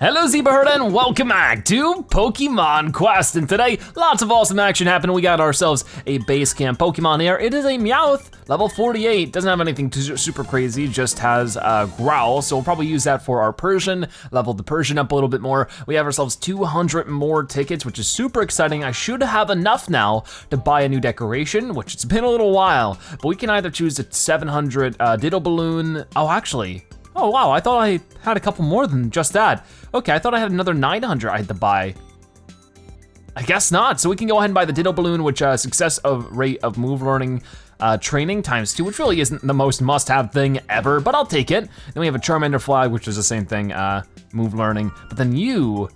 Hello Zebra Herd and welcome back to Pokemon Quest. And today, lots of awesome action happening. We got ourselves a base camp Pokemon here. It is a Meowth, level 48. Doesn't have anything too super crazy, just has a Growl. So we'll probably use that for our Persian, level the Persian up a little bit more. We have ourselves 200 more tickets, which is super exciting. I should have enough now to buy a new decoration, which it's been a little while, but we can either choose a 700 Ditto Balloon. Oh, actually, oh wow, I thought I had a couple more than just that. Okay, I thought I had another 900 I had to buy. I guess not, so we can go ahead and buy the Ditto Balloon, which success of rate of move learning training ×2, which really isn't the most must-have thing ever, but I'll take it. Then we have a Charmander Flag, which is the same thing, move learning. But then you,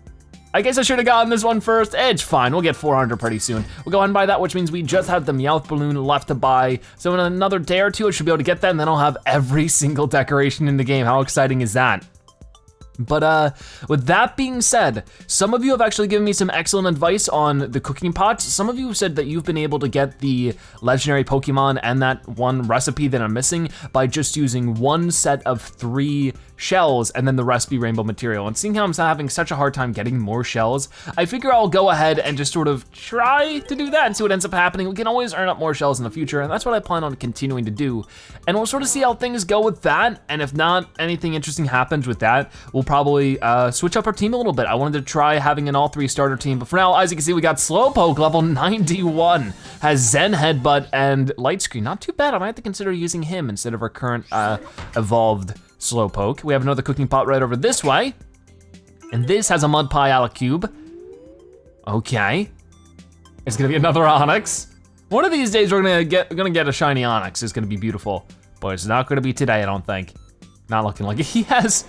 I guess I should have gotten this one first. It's fine, we'll get 400 pretty soon. We'll go ahead and buy that, which means we just have the Meowth Balloon left to buy. So in another day or two, I should be able to get that, and then I'll have every single decoration in the game. How exciting is that? But with that being said, some of you have actually given me some excellent advice on the cooking pots. Some of you have said that you've been able to get the legendary Pokemon and that one recipe that I'm missing by just using one set of 3 shells and then the rest be rainbow material. And seeing how I'm having such a hard time getting more shells, I figure I'll go ahead and just sort of try to do that and see what ends up happening. We can always earn up more shells in the future, and that's what I plan on continuing to do. And we'll sort of see how things go with that, and if not anything interesting happens with that, we'll probably switch up our team a little bit. I wanted to try having an all 3 starter team, but for now, as you can see, we got Slowpoke, level 91, has Zen Headbutt and Light Screen. Not too bad, I might have to consider using him instead of our current evolved Slowpoke. We have another cooking pot right over this way, and this has a Mud Pie out of cube. Okay, it's gonna be another Onix. One of these days we're gonna get a shiny Onix. It's gonna be beautiful, but it's not gonna be today, I don't think. Not looking like it. He has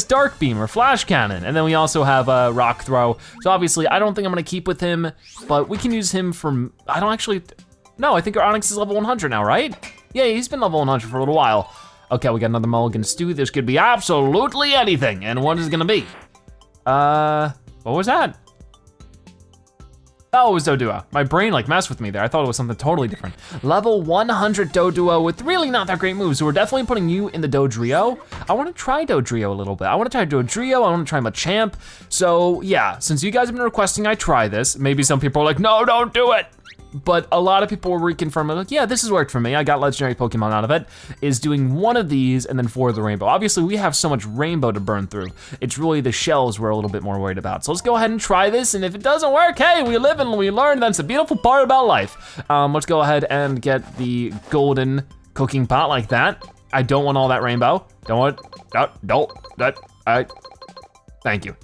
Dark Beam or Flash Cannon, and then we also have Rock Throw. So obviously I don't think I'm gonna keep with him, but we can use him for, I don't actually, no, I think our Onix is level 100 now, right? Yeah, he's been level 100 for a little while. Okay, we got another Mulligan Stew. This could be absolutely anything, and what is it gonna be? What was that? Oh, it was Doduo. My brain like messed with me there. I thought it was something totally different. Level 100 Doduo with really not that great moves, so we're definitely putting you in the Dodrio. I wanna try Dodrio a little bit. I wanna try Dodrio, I wanna try Machamp. So yeah, since you guys have been requesting I try this, maybe some people are like, no, don't do it. But a lot of people were reconfirming, like, yeah, this has worked for me. I got legendary Pokemon out of it, is doing one of these and then 4 of the rainbow. Obviously, we have so much rainbow to burn through. It's really the shells we're a little bit more worried about. So let's go ahead and try this, and if it doesn't work, hey, we live and we learn. That's a beautiful part about life. Let's go ahead and get the golden cooking pot like that. I don't want all that rainbow. Thank you.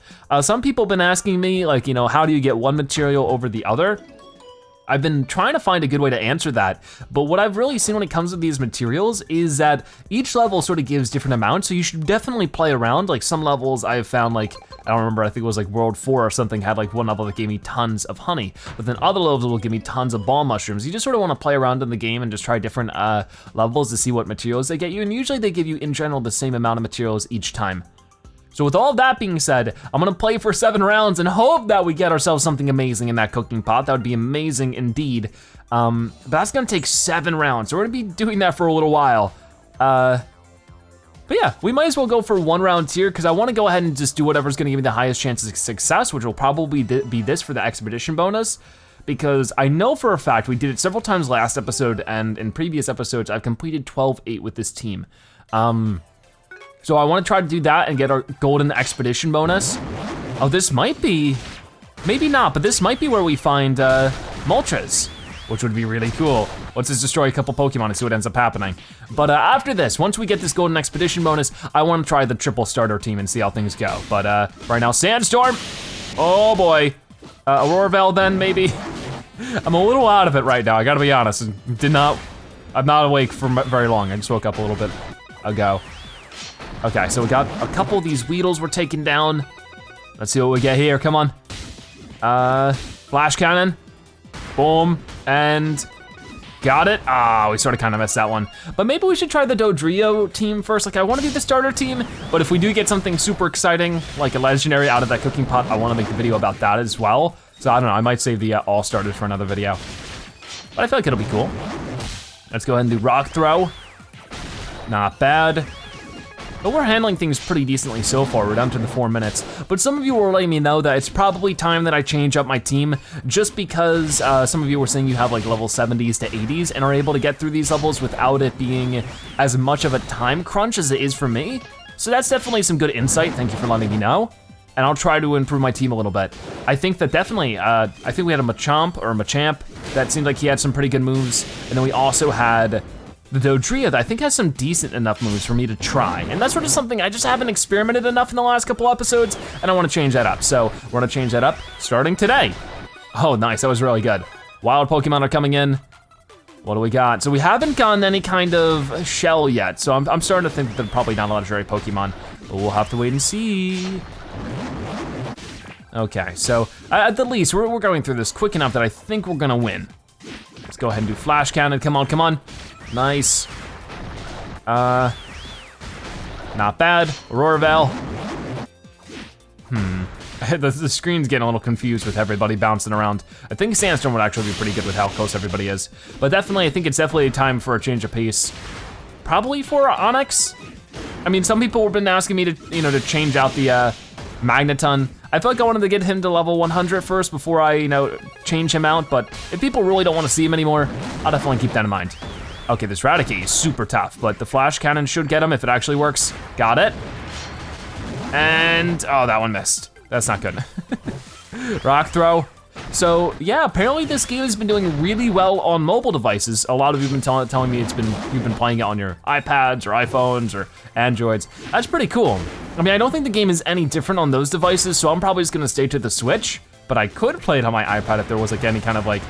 Some people have been asking me, like, you know, how do you get one material over the other? I've been trying to find a good way to answer that, but what I've really seen when it comes to these materials is that each level sort of gives different amounts, so you should definitely play around. Like some levels I've found, like, I don't remember, I think it was like World 4 or something, had like one level that gave me tons of honey, but then other levels will give me tons of ball mushrooms. You just sort of wanna play around in the game and just try different levels to see what materials they get you, and usually they give you, in general, the same amount of materials each time. So with all of that being said, I'm gonna play for 7 rounds and hope that we get ourselves something amazing in that cooking pot. That would be amazing indeed. But that's gonna take 7 rounds, so we're gonna be doing that for a little while. But yeah, we might as well go for 1 round here because I wanna go ahead and just do whatever's gonna give me the highest chances of success, which will probably be this for the expedition bonus. Because I know for a fact, we did it several times last episode, and in previous episodes, I've completed 12-8 with this team. So I wanna try to do that and get our golden expedition bonus. Oh, this might be, maybe not, but this might be where we find Moltres, which would be really cool. Let's just destroy a couple Pokemon and see what ends up happening. But after this, once we get this golden expedition bonus, I wanna try the triple starter team and see how things go. But right now, Sandstorm, oh boy. Aurora Veil then, maybe. I'm a little out of it right now, I gotta be honest. I'm not awake for very long. I just woke up a little bit ago. Okay, so we got a couple of these Weedles we're taking down. Let's see what we get here, come on. Flash Cannon, boom, and got it. Ah, we sort of kind of missed that one. But maybe we should try the Dodrio team first. Like I wanna do the starter team, but if we do get something super exciting, like a legendary out of that cooking pot, I wanna make a video about that as well. So I don't know, I might save the all starters for another video. But I feel like it'll be cool. Let's go ahead and do Rock Throw. Not bad. But we're handling things pretty decently so far. We're down to the 4 minutes. But some of you were letting me know that it's probably time that I change up my team, just because some of you were saying you have like level 70s to 80s and are able to get through these levels without it being as much of a time crunch as it is for me. So that's definitely some good insight. Thank you for letting me know. And I'll try to improve my team a little bit. I think that definitely, I think we had a Machamp that seemed like he had some pretty good moves. And then we also had the Dodrio that I think has some decent enough moves for me to try. And that's sort of something I just haven't experimented enough in the last couple episodes, and I wanna change that up. So we're gonna change that up starting today. Oh, nice, that was really good. Wild Pokemon are coming in. What do we got? So we haven't gotten any kind of shell yet, so I'm starting to think that they're probably not legendary Pokemon, but we'll have to wait and see. Okay, so at the least, we're going through this quick enough that I think we're gonna win. Let's go ahead and do Flash Cannon, come on, come on. Nice. Not bad. Aurora Veil. The screen's getting a little confused with everybody bouncing around. I think Sandstorm would actually be pretty good with how close everybody is. But definitely, I think it's definitely time for a change of pace. Probably for Onyx. I mean, some people have been asking me to, to change out the Magneton. I felt like I wanted to get him to level 100 first before I, change him out. But if people really don't want to see him anymore, I'll definitely keep that in mind. Okay, this Raticate is super tough, but the Flash Cannon should get him if it actually works. Got it. And, oh, that one missed. That's not good. Rock Throw. So, yeah, apparently this game has been doing really well on mobile devices. A lot of you have been telling me you've been playing it on your iPads or iPhones or Androids. That's pretty cool. I mean, I don't think the game is any different on those devices, so I'm probably just gonna stay to the Switch, but I could play it on my iPad if there was like any kind of like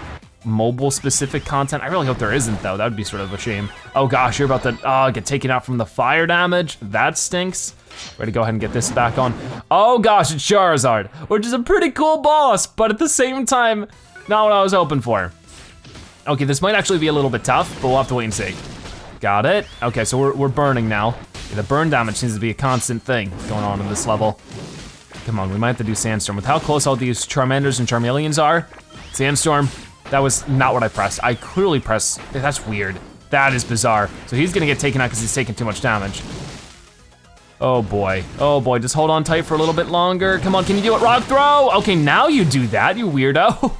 mobile specific content. I really hope there isn't though, that would be sort of a shame. Oh gosh, you're about to get taken out from the fire damage. That stinks. Ready to go ahead and get this back on. Oh gosh, it's Charizard, which is a pretty cool boss, but at the same time, not what I was hoping for. Okay, this might actually be a little bit tough, but we'll have to wait and see. Got it. Okay, so we're burning now. Yeah, the burn damage seems to be a constant thing going on in this level. Come on, we might have to do Sandstorm. With how close all these Charmanders and Charmeleons are, Sandstorm, that was not what I pressed. I clearly pressed, that's weird. That is bizarre. So he's gonna get taken out because he's taking too much damage. Oh boy, just hold on tight for a little bit longer. Come on, can you do it, Rock Throw? Okay, now you do that, you weirdo.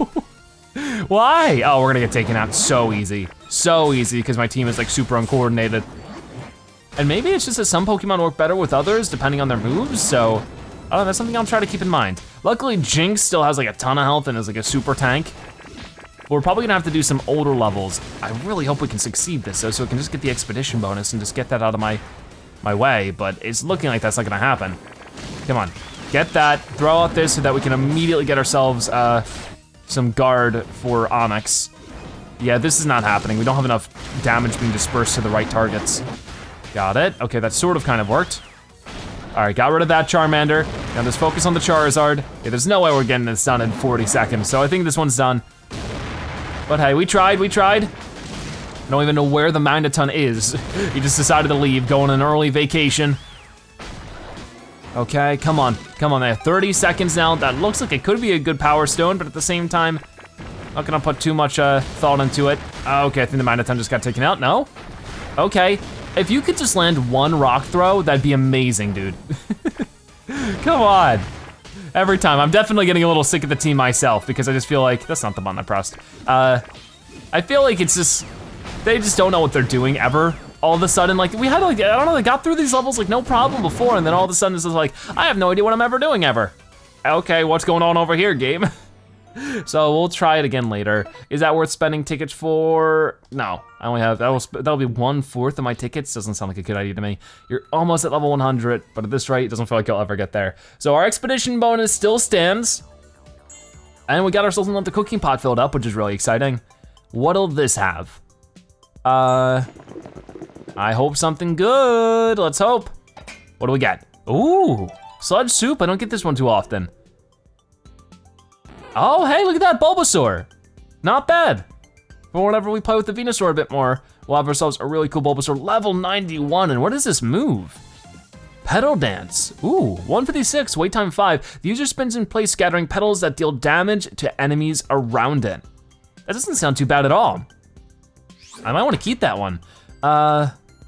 Why? Oh, we're gonna get taken out so easy because my team is like super uncoordinated. And maybe it's just that some Pokemon work better with others depending on their moves, so I don't know, that's something I'll try to keep in mind. Luckily, Jinx still has like a ton of health and is like a super tank. We're probably gonna have to do some older levels. I really hope we can succeed this though, so we can just get the expedition bonus and just get that out of my way, but it's looking like that's not gonna happen. Come on, get that, throw out this so that we can immediately get ourselves some guard for Onyx. Yeah, this is not happening. We don't have enough damage being dispersed to the right targets. Got it, okay, that sort of kind of worked. All right, got rid of that Charmander. Now just focus on the Charizard. Yeah, there's no way we're getting this done in 40 seconds, so I think this one's done. But hey, we tried. I don't even know where the Magneton is. He just decided to leave, go on an early vacation. Okay, come on there. 30 seconds now. That looks like it could be a good Power Stone, but at the same time, not gonna put too much thought into it. Okay, I think the Magneton just got taken out, no? Okay, if you could just land one Rock Throw, that'd be amazing, dude. Come on. Every time, I'm definitely getting a little sick of the team myself because I just feel like, that's not the button I pressed. I feel like it's just, they just don't know what they're doing ever. All of a sudden, like we had like, I don't know, they got through these levels like no problem before, and then all of a sudden it's just like, I have no idea what I'm ever doing ever. Okay, what's going on over here, game? So we'll try it again later. Is that worth spending tickets for? No, I only have, that'll be 1/4 of my tickets. Doesn't sound like a good idea to me. You're almost at level 100, but at this rate, it doesn't feel like you'll ever get there. So our expedition bonus still stands. And we got ourselves another cooking pot filled up, which is really exciting. What'll this have? I hope something good, let's hope. What do we get? Ooh, Sludge Soup, I don't get this one too often. Oh, hey, look at that, Bulbasaur. Not bad. For whenever we play with the Venusaur a bit more, we'll have ourselves a really cool Bulbasaur, level 91, and what is this move? Petal Dance, ooh, 156, wait time 5. The user spins in place scattering petals that deal damage to enemies around it. That doesn't sound too bad at all. I might wanna keep that one.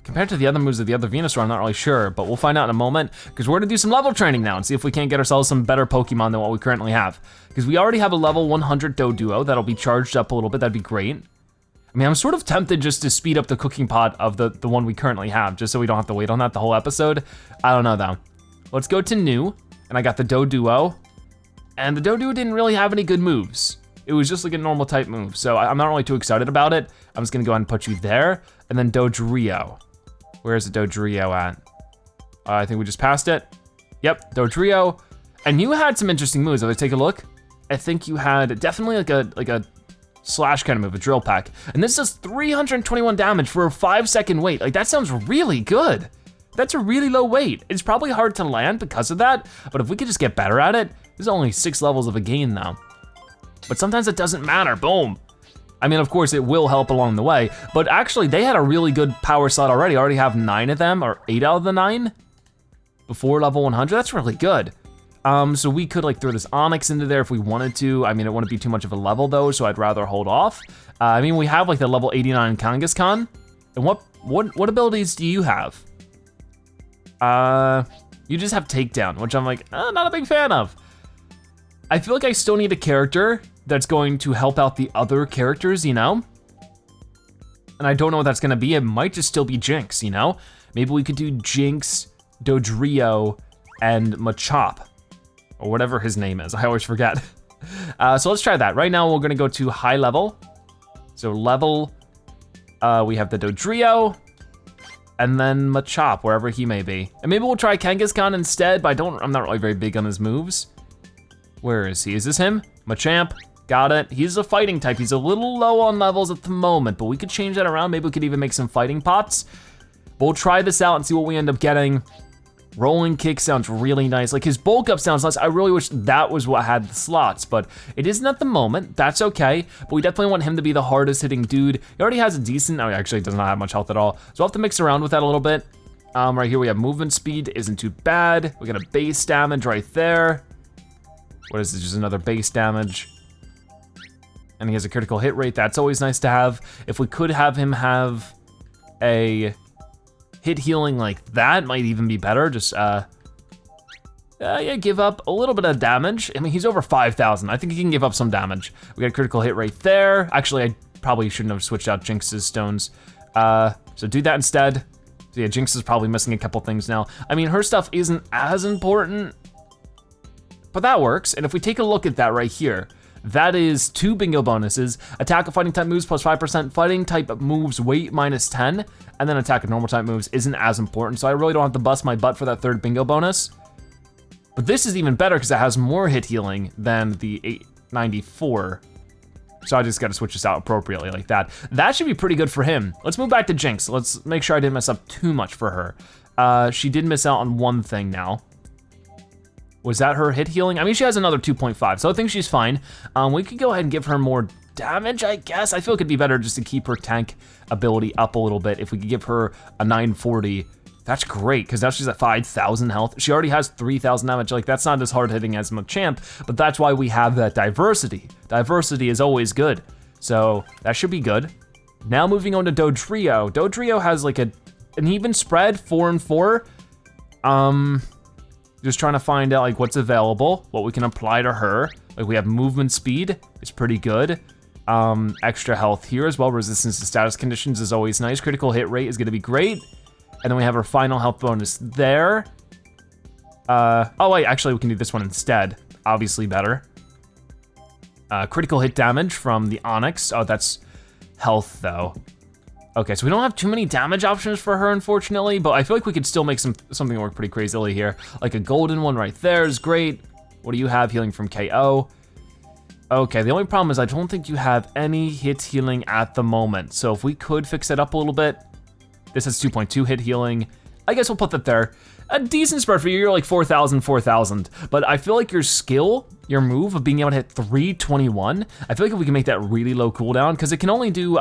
compared to the other moves of the other Venusaur, I'm not really sure, but we'll find out in a moment, because we're gonna do some level training now and see if we can't get ourselves some better Pokemon than what we currently have. Because we already have a level 100 Doduo that'll be charged up a little bit, that'd be great. I mean, I'm sort of tempted just to speed up the cooking pot of the one we currently have, just so we don't have to wait on that the whole episode. I don't know though. Let's go to new, and I got the Doduo, and the Doduo didn't really have any good moves. It was just like a normal type move, so I'm not really too excited about it. I'm just gonna go ahead and put you there, and then Dodrio. Where's the Dodrio at? I think we just passed it. Yep, Dodrio. And you had some interesting moves. Let's take a look. I think you had definitely like a slash kind of move, a drill pack. And this does 321 damage for a 5-second wait. Like that sounds really good. That's a really low weight. It's probably hard to land because of that, but if we could just get better at it, there's only 6 levels of a gain now. But sometimes it doesn't matter, boom. I mean, of course it will help along the way, but actually they had a really good power slot already. I already have 9 of them, or 8 out of the 9 before level 100, that's really good. So we could like throw this Onix into there if we wanted to. I mean, it wouldn't be too much of a level though, so I'd rather hold off. I mean, we have like the level 89 Kangaskhan. And what abilities do you have? You just have Takedown, which I'm like, not a big fan of. I feel like I still need a character that's going to help out the other characters, you know? And I don't know what that's gonna be. It might just still be Jinx, you know? Maybe we could do Jinx, Dodrio, and Machop, or whatever his name is, I always forget. So let's try that. Right now we're gonna go to high level. So level, we have the Dodrio, and then Machop, wherever he may be. And maybe we'll try Kangaskhan instead, but I'm not really very big on his moves. Where is he? Is this him? Machamp, got it. He's a fighting type. He's a little low on levels at the moment, but we could change that around. Maybe we could even make some fighting pots. But we'll try this out and see what we end up getting. Rolling kick sounds really nice. Like his bulk up sounds nice. I really wish that was what had the slots, but it isn't at the moment. That's okay, but we definitely want him to be the hardest hitting dude. He already has a decent, no, he actually does not have much health at all. So we'll have to mix around with that a little bit. Right here we have movement speed, isn't too bad. We got a base damage right there. What is this, just another base damage? And he has a critical hit rate, that's always nice to have. If we could have him have a hit healing like that, might even be better. Just, yeah, give up a little bit of damage. I mean, he's over 5,000. I think he can give up some damage. We got a critical hit right there. Actually, I probably shouldn't have switched out Jinx's stones. So do that instead. So yeah, Jinx is probably missing a couple things now. I mean, her stuff isn't as important, but that works. And if we take a look at that right here, that is 2 bingo bonuses. Attack of fighting type moves plus 5%, fighting type moves weight minus 10, and then attack of normal type moves isn't as important, so I really don't have to bust my butt for that 3rd bingo bonus. But this is even better because it has more hit healing than the 894. So I just gotta switch this out appropriately like that. That should be pretty good for him. Let's move back to Jinx. Let's make sure I didn't mess up too much for her. She did miss out on one thing now. Was that her hit healing? I mean, she has another 2.5, so I think she's fine. We could go ahead and give her more damage, I guess. I feel it could be better just to keep her tank ability up a little bit. If we could give her a 940, that's great, because now she's at 5,000 health. She already has 3,000 damage. Like, that's not as hard hitting as Machamp, but that's why we have that diversity. Diversity is always good, so that should be good. Now moving on to Dodrio. Dodrio has like an even spread, 4 and 4. Just trying to find out like what's available, what we can apply to her. Like we have movement speed, it's pretty good. Extra health here as well. Resistance to status conditions is always nice. Critical hit rate is gonna be great. And then we have our final health bonus there. Oh wait, actually we can do this one instead. Obviously better. Critical hit damage from the Onix. Oh, that's health though. Okay, so we don't have too many damage options for her, unfortunately, but I feel like we could still make something work pretty crazily here. Like a golden one right there is great. What do you have? Healing from KO. Okay, the only problem is I don't think you have any hit healing at the moment. So if we could fix it up a little bit. This has 2.2 hit healing. I guess we'll put that there. A decent spread for you, you're like 4,000, 4,000. But I feel like your skill, your move of being able to hit 321, I feel like if we can make that really low cooldown, because it can only do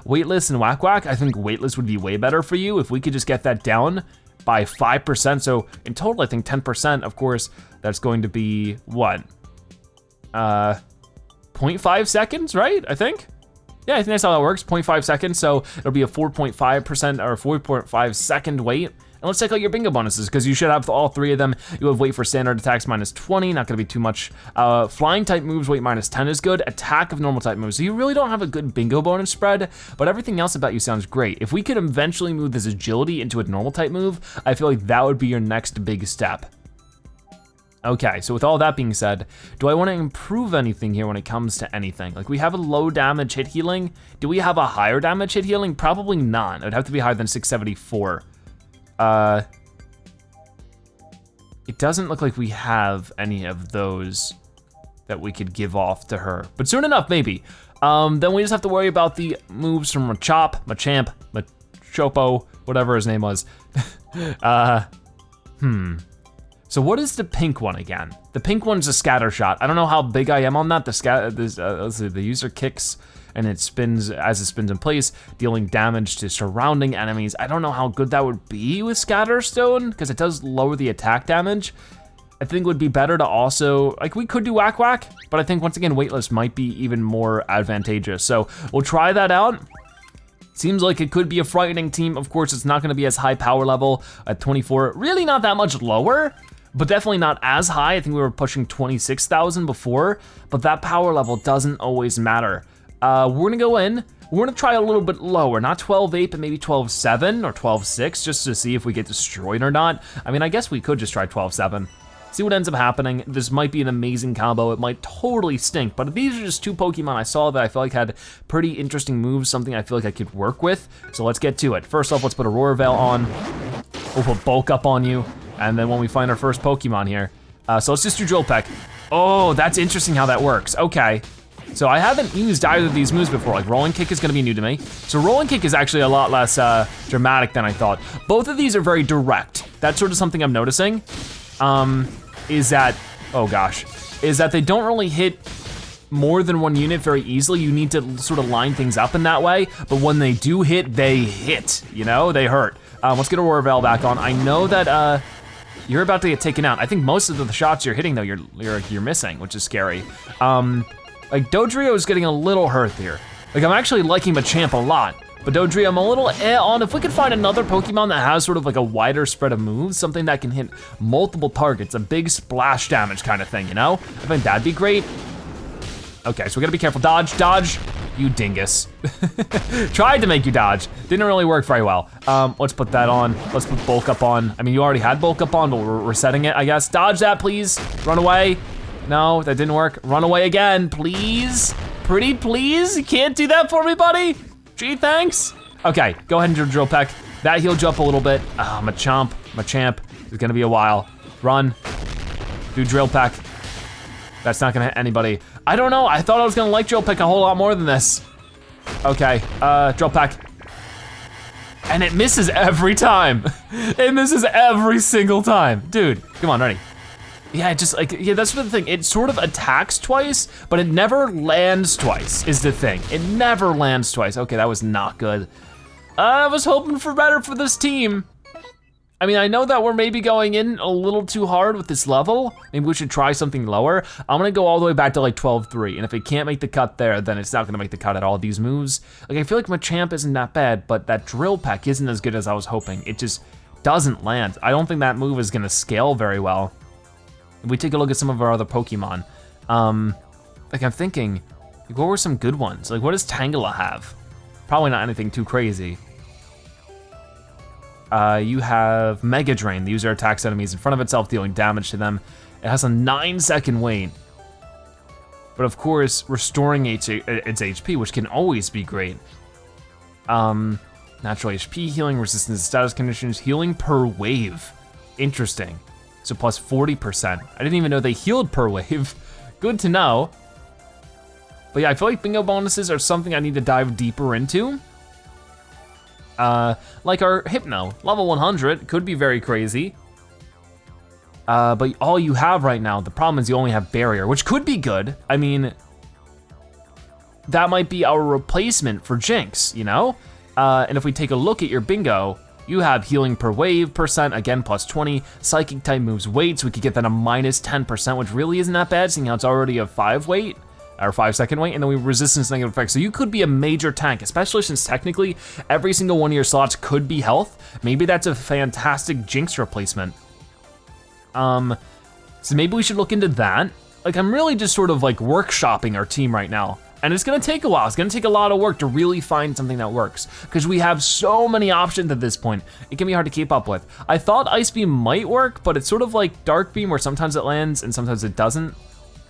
Weightless and Whack Whack, I think Weightless would be way better for you if we could just get that down by 5%. So in total, I think 10%, of course, that's going to be what? 0.5 seconds, right, I think? Yeah, I think that's how that works, 0.5 seconds, so it'll be a 4.5% or 4.5 second wait. And let's check out your bingo bonuses, because you should have all 3 of them. You have wait for standard attacks -20, not gonna be too much. Flying type moves, wait -10 is good. Attack of normal type moves. So you really don't have a good bingo bonus spread, but everything else about you sounds great. If we could eventually move this agility into a normal type move, I feel like that would be your next big step. Okay, so with all that being said, do I wanna improve anything here when it comes to anything? Like we have a low damage hit healing. Do we have a higher damage hit healing? Probably not. It would have to be higher than 674. It doesn't look like we have any of those that we could give off to her, but soon enough, maybe. Then we just have to worry about the moves from Machop, Machamp, Machopo, whatever his name was. So what is the pink one again? The pink one's a scatter shot. I don't know how big I am on that. Let's see, the user kicks and it spins as it spins in place, dealing damage to surrounding enemies. I don't know how good that would be with Scatterstone, because it does lower the attack damage. I think it would be better to also, like we could do Whack Whack, but I think once again, Weightless might be even more advantageous. So we'll try that out. Seems like it could be a frightening team. Of course, it's not gonna be as high power level at 24, really not that much lower, but definitely not as high. I think we were pushing 26,000 before, but that power level doesn't always matter. We're gonna go in, we're gonna try a little bit lower, not 12.8, but maybe 12.7 or 12.6, just to see if we get destroyed or not. I mean, I guess we could just try 12.7. See what ends up happening. This might be an amazing combo. It might totally stink, but these are just 2 Pokemon I saw that I feel like had pretty interesting moves, something I feel like I could work with. So let's get to it. First off, let's put Aurora Veil on. We'll put Bulk Up on you. And then when we find our first Pokemon here. So let's just do Drill Peck. Oh, that's interesting how that works. Okay. So I haven't used either of these moves before. Like Rolling Kick is gonna be new to me. So Rolling Kick is actually a lot less dramatic than I thought. Both of these are very direct. That's sort of something I'm noticing. Is that they don't really hit more than 1 unit very easily. You need to sort of line things up in that way. But when they do hit, they hit, you know, they hurt. Let's get Aurora Veil back on. I know that you're about to get taken out. I think most of the shots you're hitting though, you're missing, which is scary. Like Dodrio is getting a little hurt here. Like I'm actually liking Machamp a lot, but Dodrio I'm a little on. If we could find another Pokemon that has sort of like a wider spread of moves, something that can hit multiple targets, a big splash damage kind of thing, you know? I think that'd be great. Okay, so we gotta be careful. Dodge, dodge, you dingus. Tried to make you dodge, didn't really work very well. Let's put that on, let's put Bulk Up on. I mean, you already had Bulk Up on, but we're resetting it, I guess. Dodge that, please, run away. No, that didn't work. Run away again, please. Pretty please, you can't do that for me, buddy. Gee, thanks. Okay, go ahead and do Drill Peck. That healed you up a little bit. Machamp is gonna be a while. Run, do Drill Peck. That's not gonna hit anybody. I don't know, I thought I was gonna like Drill Peck a whole lot more than this. Okay, Drill Peck. And it misses every time. It misses every single time. Dude, come on, ready. Yeah, just like, yeah, that's the thing. It sort of attacks twice, but it never lands twice, is the thing. It never lands twice. Okay, that was not good. I was hoping for better for this team. I mean, I know that we're maybe going in a little too hard with this level. Maybe we should try something lower. I'm gonna go all the way back to like 12.3, and if it can't make the cut there, then it's not gonna make the cut at all. These moves, like I feel like Machamp isn't that bad, but that Drill Peck isn't as good as I was hoping. It just doesn't land. I don't think that move is gonna scale very well. If we take a look at some of our other Pokemon, like I'm thinking, like, what were some good ones? Like what does Tangela have? Probably not anything too crazy. You have Mega Drain. The user attacks enemies in front of itself, dealing damage to them. It has a 9-second wait. But of course, restoring its HP, which can always be great. Natural HP healing, resistance to status conditions, healing per wave. Interesting. So plus 40%. I didn't even know they healed per wave. Good to know. But yeah, I feel like bingo bonuses are something I need to dive deeper into. Like our Hypno, level 100, could be very crazy. But all you have right now, the problem is you only have Barrier, which could be good. I mean, that might be our replacement for Jinx, you know? And if we take a look at your bingo, you have healing per wave percent, again plus 20, psychic type moves weight, so we could get that a minus 10%, which really isn't that bad, seeing how it's already a 5 weight. or 5-second wait, and then we resistance negative effects. So you could be a major tank, especially since technically every single one of your slots could be health. Maybe that's a fantastic Jinx replacement. So maybe we should look into that. Like, I'm really just sort of like workshopping our team right now. And it's gonna take a while. It's gonna take a lot of work to really find something that works, because we have so many options at this point. It can be hard to keep up with. I thought Ice Beam might work, but it's sort of like Dark Beam, where sometimes it lands and sometimes it doesn't.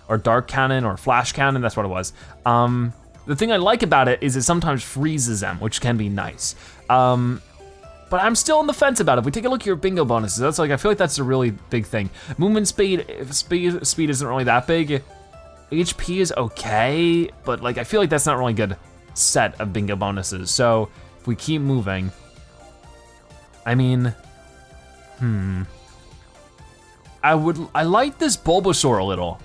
Or Dark Cannon or Flash Cannon, that's what it was. The thing I like about it is it sometimes freezes them, which can be nice. But I'm still on the fence about it. If we take a look at your bingo bonuses, that's like, I feel like that's a really big thing. Movement speed isn't really that big. HP is okay, but like, I feel like that's not really a good set of bingo bonuses. So if we keep moving, I mean, I like this Bulbasaur a little.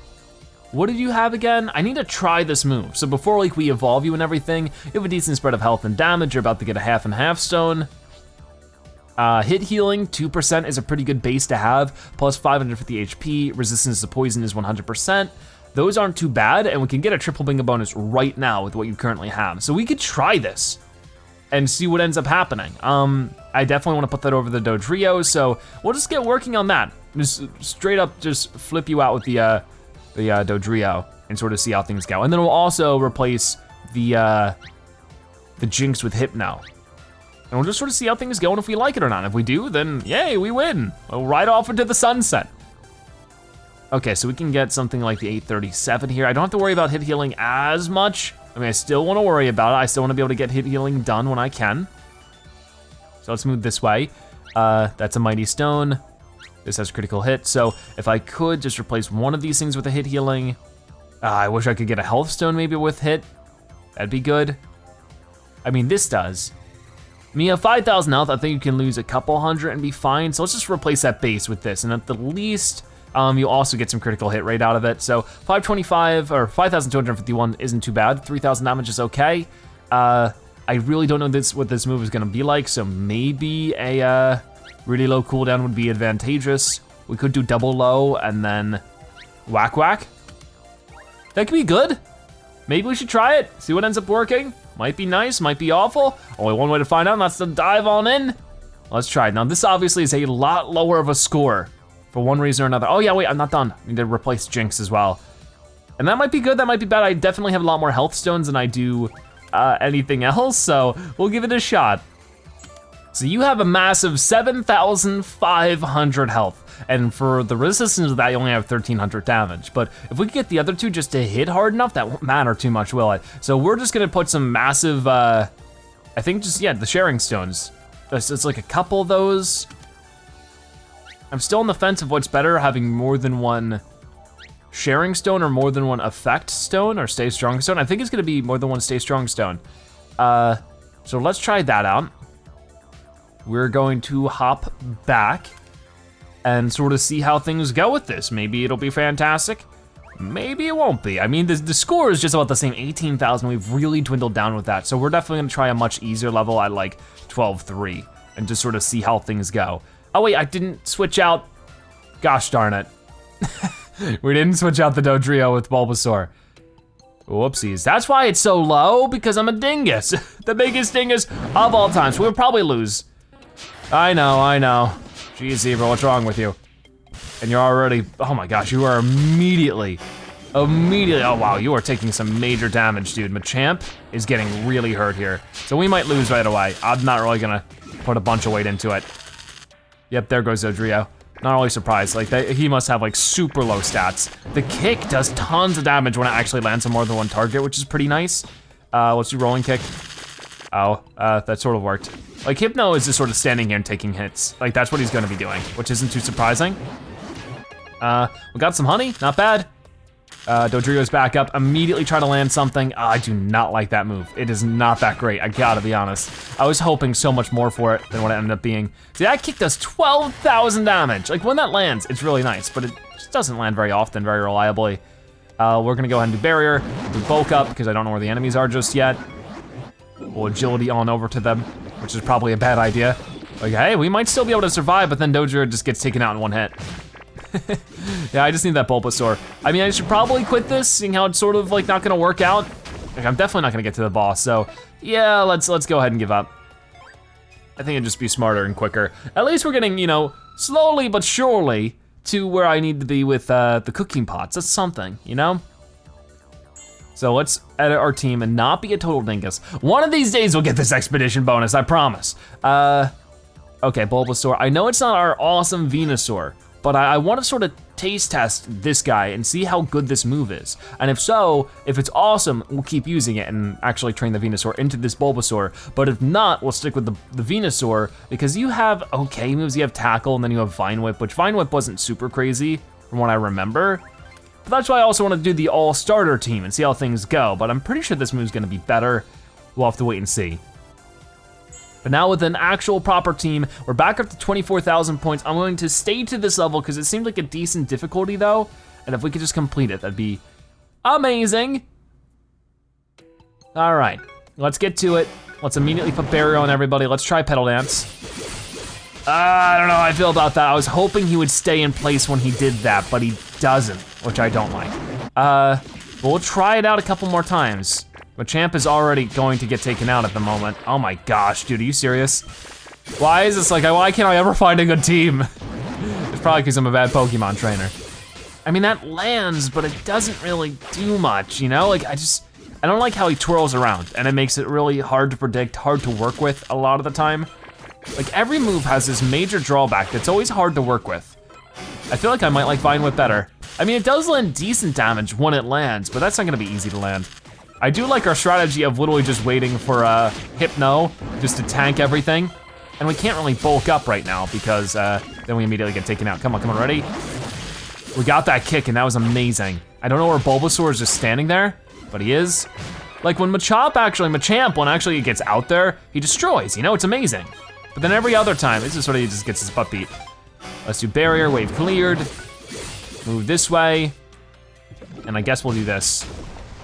What did you have again? I need to try this move. So before like we evolve you and everything, you have a decent spread of health and damage. You're about to get a half and half stone. Hit healing, 2% is a pretty good base to have, plus 550 HP, resistance to poison is 100%. Those aren't too bad, and we can get a triple bingo bonus right now with what you currently have. So we could try this and see what ends up happening. I definitely wanna put that over the Dodrio, so we'll just get working on that. Just straight up just flip you out with the Dodrio and sort of see how things go. And then we'll also replace the Jinx with Hypno. And we'll just sort of see how things go and if we like it or not. If we do, then yay, we win. We'll ride off into the sunset. Okay, so we can get something like the 837 here. I don't have to worry about hit healing as much. I mean, I still wanna worry about it. I still wanna be able to get hit healing done when I can. So let's move this way. That's a Mighty Stone. This has critical hit. So if I could just replace one of these things with a hit healing. I wish I could get a health stone maybe with hit. That'd be good. I mean, this does. I mean, you have 5,000 health, I think you can lose a couple hundred and be fine. So let's just replace that base with this. And at the least, you'll also get some critical hit rate out of it. So 525, or 5,251 isn't too bad. 3,000 damage is okay. I really don't know what this move is gonna be like, so maybe a really low cooldown would be advantageous. We could do double low and then whack whack. That could be good. Maybe we should try it, see what ends up working. Might be nice, might be awful. Only one way to find out, and that's to dive on in. Let's try it. Now this obviously is a lot lower of a score for one reason or another. Oh yeah, wait, I'm not done. I need to replace Jinx as well. And that might be good, that might be bad. I definitely have a lot more health stones than I do anything else, so we'll give it a shot. So you have a massive 7,500 health. And for the resistance of that, you only have 1,300 damage. But if we could get the other two just to hit hard enough, that won't matter too much, will it? So we're just gonna put some massive, I think just, yeah, the sharing stones. It's like a couple of those. I'm still on the fence of what's better, having more than one sharing stone or more than one effect stone or stay strong stone. I think it's gonna be more than one stay strong stone. So let's try that out. We're going to hop back and sort of see how things go with this. Maybe it'll be fantastic, maybe it won't be. I mean, the score is just about the same, 18,000. We've really dwindled down with that. So we're definitely gonna try a much easier level at like 12-3 and just sort of see how things go. Oh wait, I didn't switch out, gosh darn it. We didn't switch out the Dodrio with Bulbasaur. Whoopsies, that's why it's so low, because I'm a dingus. The biggest dingus of all time, so we'll probably lose. I know. Geez, Zebra, what's wrong with you? And you're already, oh my gosh, you are immediately, oh wow, you are taking some major damage, dude. Machamp is getting really hurt here. So we might lose right away. I'm not really gonna put a bunch of weight into it. Yep, there goes Dodrio. Not really surprised, like he must have like super low stats. The kick does tons of damage when it actually lands on more than one target, which is pretty nice. Let's do rolling kick. Oh, that sort of worked. Like Hypno is just sort of standing here and taking hits. Like that's what he's gonna be doing, which isn't too surprising. We got some honey, not bad. Dodrio's back up, immediately try to land something. I do not like that move. It is not that great, I gotta be honest. I was hoping so much more for it than what it ended up being. See, that kick does 12,000 damage. Like when that lands, it's really nice, but it just doesn't land very often, very reliably. We're gonna go ahead and do barrier, do bulk up, because I don't know where the enemies are just yet. We'll agility on over to them, which is probably a bad idea. Like, hey, we might still be able to survive, but then Dodrio just gets taken out in one hit. Yeah, I just need that Bulbasaur. I mean, I should probably quit this, seeing how it's sort of like not gonna work out. Like, I'm definitely not gonna get to the boss, so yeah, let's go ahead and give up. I think it'd just be smarter and quicker. At least we're getting, you know, slowly but surely to where I need to be with the cooking pots. That's something, you know? So let's edit our team and not be a total dingus. One of these days we'll get this expedition bonus, I promise. Okay, Bulbasaur. I know it's not our awesome Venusaur, but I wanna sort of taste test this guy and see how good this move is. And if so, if it's awesome, we'll keep using it and actually train the Venusaur into this Bulbasaur. But if not, we'll stick with the Venusaur because you have okay moves. You have Tackle and then you have Vine Whip, which Vine Whip wasn't super crazy from what I remember. But that's why I also wanna do the all starter team and see how things go. But I'm pretty sure this move's gonna be better. We'll have to wait and see. But now with an actual proper team, we're back up to 24,000 points. I'm going to stay to this level because it seemed like a decent difficulty though. And if we could just complete it, that'd be amazing. All right, let's get to it. Let's immediately put Barrier on everybody. Let's try Petal Dance. I don't know how I feel about that. I was hoping he would stay in place when he did that, but he doesn't, which I don't like. But we'll try it out a couple more times. Machamp is already going to get taken out at the moment. Oh my gosh, dude, are you serious? Why is this like, why can't I ever find a good team? It's probably because I'm a bad Pokemon trainer. I mean, that lands, but it doesn't really do much, you know? Like, I don't like how he twirls around, and it makes it really hard to predict, hard to work with a lot of the time. Like, every move has this major drawback that's always hard to work with. I feel like I might like Vine Whip better. I mean, it does land decent damage when it lands, but that's not gonna be easy to land. I do like our strategy of literally just waiting for Hypno just to tank everything. And we can't really bulk up right now because then we immediately get taken out. Come on, ready? We got that kick and that was amazing. I don't know where Bulbasaur is just standing there, but he is. Like when Machamp, when actually he gets out there, he destroys, you know, it's amazing. But then every other time, it's just sort of, he just gets his butt beat. Let's do Barrier, Wave cleared. Move this way. And I guess we'll do this.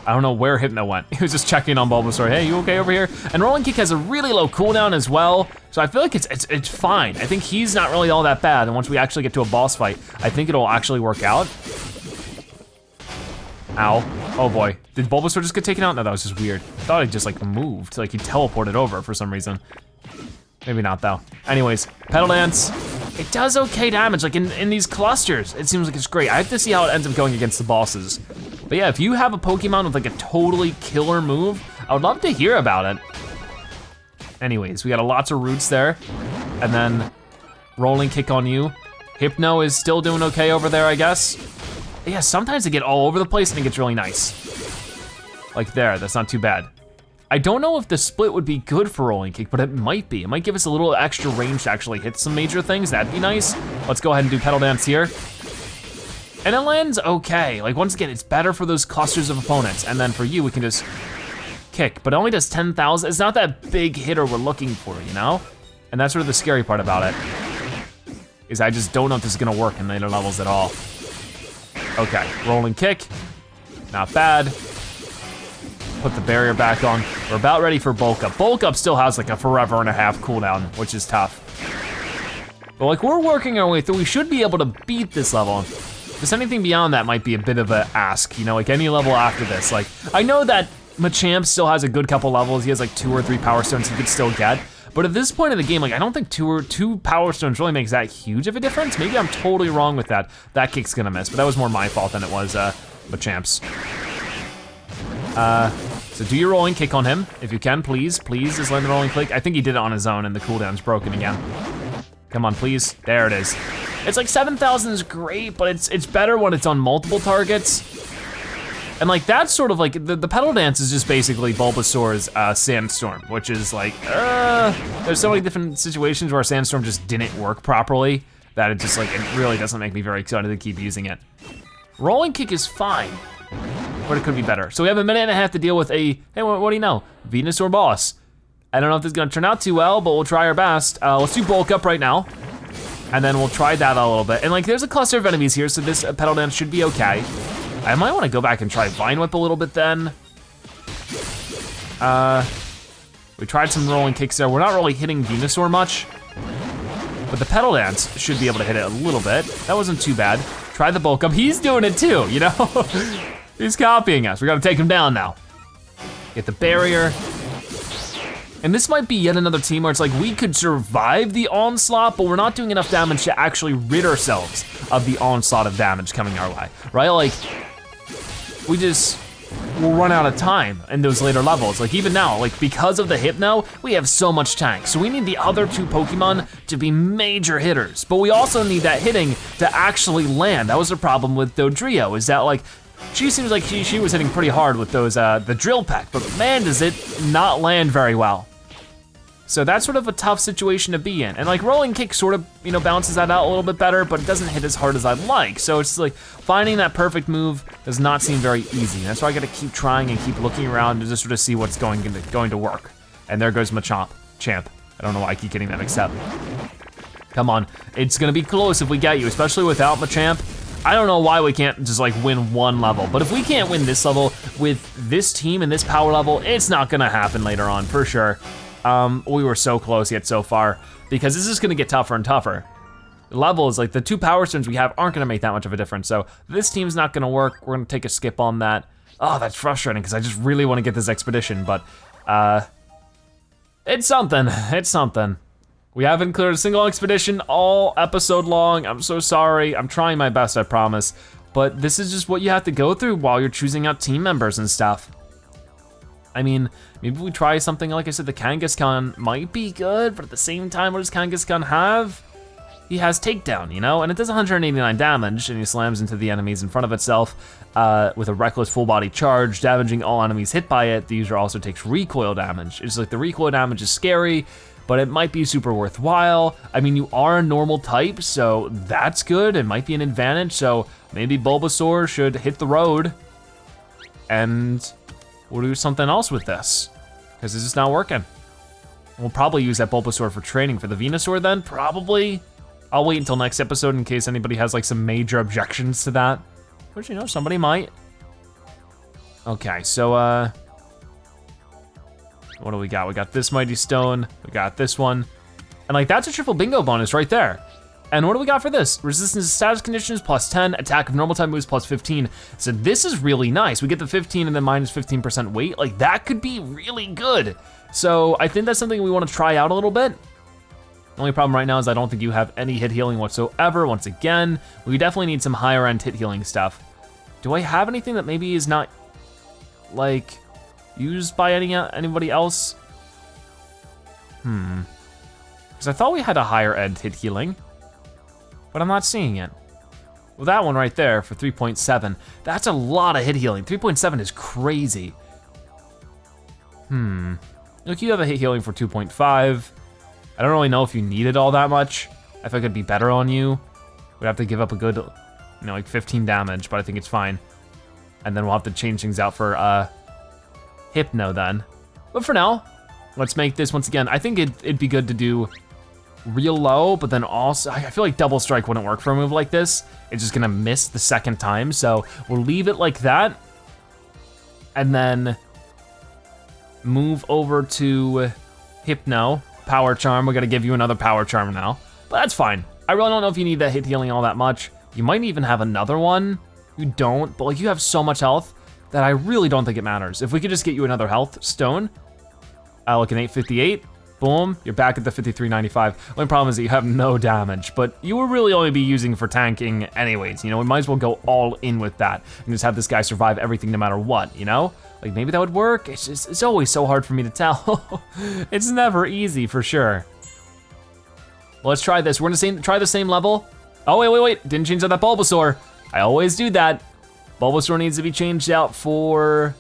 I don't know where Hypno went. He was just checking on Bulbasaur. Hey, you okay over here? And Rolling Kick has a really low cooldown as well, so I feel like it's fine. I think he's not really all that bad, and once we actually get to a boss fight, I think it'll actually work out. Ow, oh boy. Did Bulbasaur just get taken out? No, that was just weird. I thought he just like moved, like he teleported over for some reason. Maybe not though. Anyways, Petal Dance. It does okay damage, like in these clusters, it seems like it's great. I have to see how it ends up going against the bosses. But yeah, if you have a Pokemon with like a totally killer move, I would love to hear about it. Anyways, we got lots of roots there. And then Rolling Kick on you. Hypno is still doing okay over there, I guess. But yeah, sometimes they get all over the place and it gets really nice. Like there, that's not too bad. I don't know if the split would be good for Rolling Kick, but it might be. It might give us a little extra range to actually hit some major things. That'd be nice. Let's go ahead and do Petal Dance here. And it lands okay. Like once again, it's better for those clusters of opponents. And then for you, we can just kick, but it only does 10,000. It's not that big hitter we're looking for, you know? And that's sort of the scary part about it, is I just don't know if this is gonna work in later levels at all. Okay, Rolling Kick, not bad. Put the Barrier back on. We're about ready for Bulk Up. Bulk Up still has like a forever and a half cooldown, which is tough. But like we're working our way through, we should be able to beat this level. Just anything beyond that might be a bit of a ask, you know, like any level after this. Like, I know that Machamp still has a good couple levels. He has like 2 or 3 Power Stones he could still get. But at this point in the game, like I don't think two Power Stones really makes that huge of a difference. Maybe I'm totally wrong with that. That kick's gonna miss, but that was more my fault than it was Machamp's. So do your Rolling Kick on him, if you can, please. Please just land the Rolling Kick. I think he did it on his own and the cooldown's broken again. Come on, please, there it is. It's like 7,000 is great, but it's better when it's on multiple targets. And like that's sort of like, the Petal Dance is just basically Bulbasaur's Sandstorm, which is like, there's so many different situations where Sandstorm just didn't work properly that it just like, it really doesn't make me very excited to keep using it. Rolling Kick is fine, but it could be better. So we have a minute and a half to deal with a, hey, what do you know? Venusaur boss. I don't know if this is gonna turn out too well, but we'll try our best. Let's do Bulk Up right now. And then we'll try that a little bit. And like there's a cluster of enemies here, so this Petal Dance should be okay. I might wanna go back and try Vine Whip a little bit then. We tried some Rolling Kicks there. We're not really hitting Venusaur much. but the pedal dance should be able to hit it a little bit. That wasn't too bad. Try the bulk up, he's doing it too, you know? He's copying us, we gotta take him down now. Get the barrier. And this might be yet another team where it's like we could survive the onslaught, but we're not doing enough damage to actually rid ourselves of the onslaught of damage coming our way, right? Like, we'll run out of time in those later levels. Like even now, like because of the Hypno, we have so much tank. So we need the other two Pokemon to be major hitters, but we also need that hitting to actually land. That was the problem with Dodrio, is that like, she seems like she was hitting pretty hard with those, the drill peck, but man, does it not land very well. So that's sort of a tough situation to be in. And like rolling kick sort of, you know, balances that out a little bit better, but it doesn't hit as hard as I'd like. So it's like finding that perfect move does not seem very easy. That's why I gotta keep trying and keep looking around to just sort of see what's going to work. And there goes Machamp, Champ. I don't know why I keep getting that mixed up. Come on, it's gonna be close if we get you, especially without Machamp. I don't know why we can't just like win one level, but if we can't win this level with this team and this power level, it's not gonna happen later on, for sure. We were so close yet so far, because this is gonna get tougher and tougher. The levels, like the two power stones we have aren't gonna make that much of a difference, so this team's not gonna work. We're gonna take a skip on that. Oh, that's frustrating, because I just really wanna get this expedition, but it's something, it's something. We haven't cleared a single expedition all episode long. I'm so sorry, I'm trying my best, I promise. But this is just what you have to go through while you're choosing out team members and stuff. I mean, maybe we try something, like I said, the Kangaskhan might be good, but at the same time, what does Kangaskhan have? He has takedown, you know? And it does 189 damage, and he slams into the enemies in front of itself with a reckless full body charge, damaging all enemies hit by it. The user also takes recoil damage. It's like the recoil damage is scary, but it might be super worthwhile. I mean, you are a normal type, so that's good. It might be an advantage, so maybe Bulbasaur should hit the road, and we'll do something else with this, because it's just not working. We'll probably use that Bulbasaur for training for the Venusaur then, probably. I'll wait until next episode in case anybody has like some major objections to that, which, you know, somebody might. Okay, so what do we got? We got this Mighty Stone, we got this one, and like that's a triple bingo bonus right there. And what do we got for this? Resistance to status conditions plus 10, attack of normal type moves plus 15. So this is really nice. We get the 15 and then minus 15% weight. Like that could be really good. So I think that's something we wanna try out a little bit. The only problem right now is I don't think you have any hit healing whatsoever. Once again, we definitely need some higher end hit healing stuff. Do I have anything that maybe is not like used by anybody else? Because I thought we had a higher end hit healing, but I'm not seeing it. Well, that one right there for 3.7, that's a lot of hit healing. 3.7 is crazy. Look, you have a hit healing for 2.5. I don't really know if you need it all that much. I think it'd be better on you. We'd have to give up a good, you know, like 15 damage, but I think it's fine. And then we'll have to change things out for Hypno then. But for now, let's make this once again. I think it'd be good to do real low, but then also, I feel like double strike wouldn't work for a move like this. It's just gonna miss the second time, so we'll leave it like that. And then move over to Hypno, Power Charm. We're gonna give you another Power Charm now, but that's fine. I really don't know if you need that hit healing all that much. You might even have another one. You don't, but like you have so much health that I really don't think it matters. If we could just get you another health stone, like an 858, boom, you're back at the 5395. Only problem is that you have no damage, but you will really only be using for tanking anyways. You know, we might as well go all in with that and just have this guy survive everything no matter what, you know? Like maybe that would work. It's just, it's always so hard for me to tell. It's never easy for sure. Well, let's try this. We're gonna try the same level. Oh, wait, didn't change out that Bulbasaur. I always do that. Bulbasaur needs to be changed out for,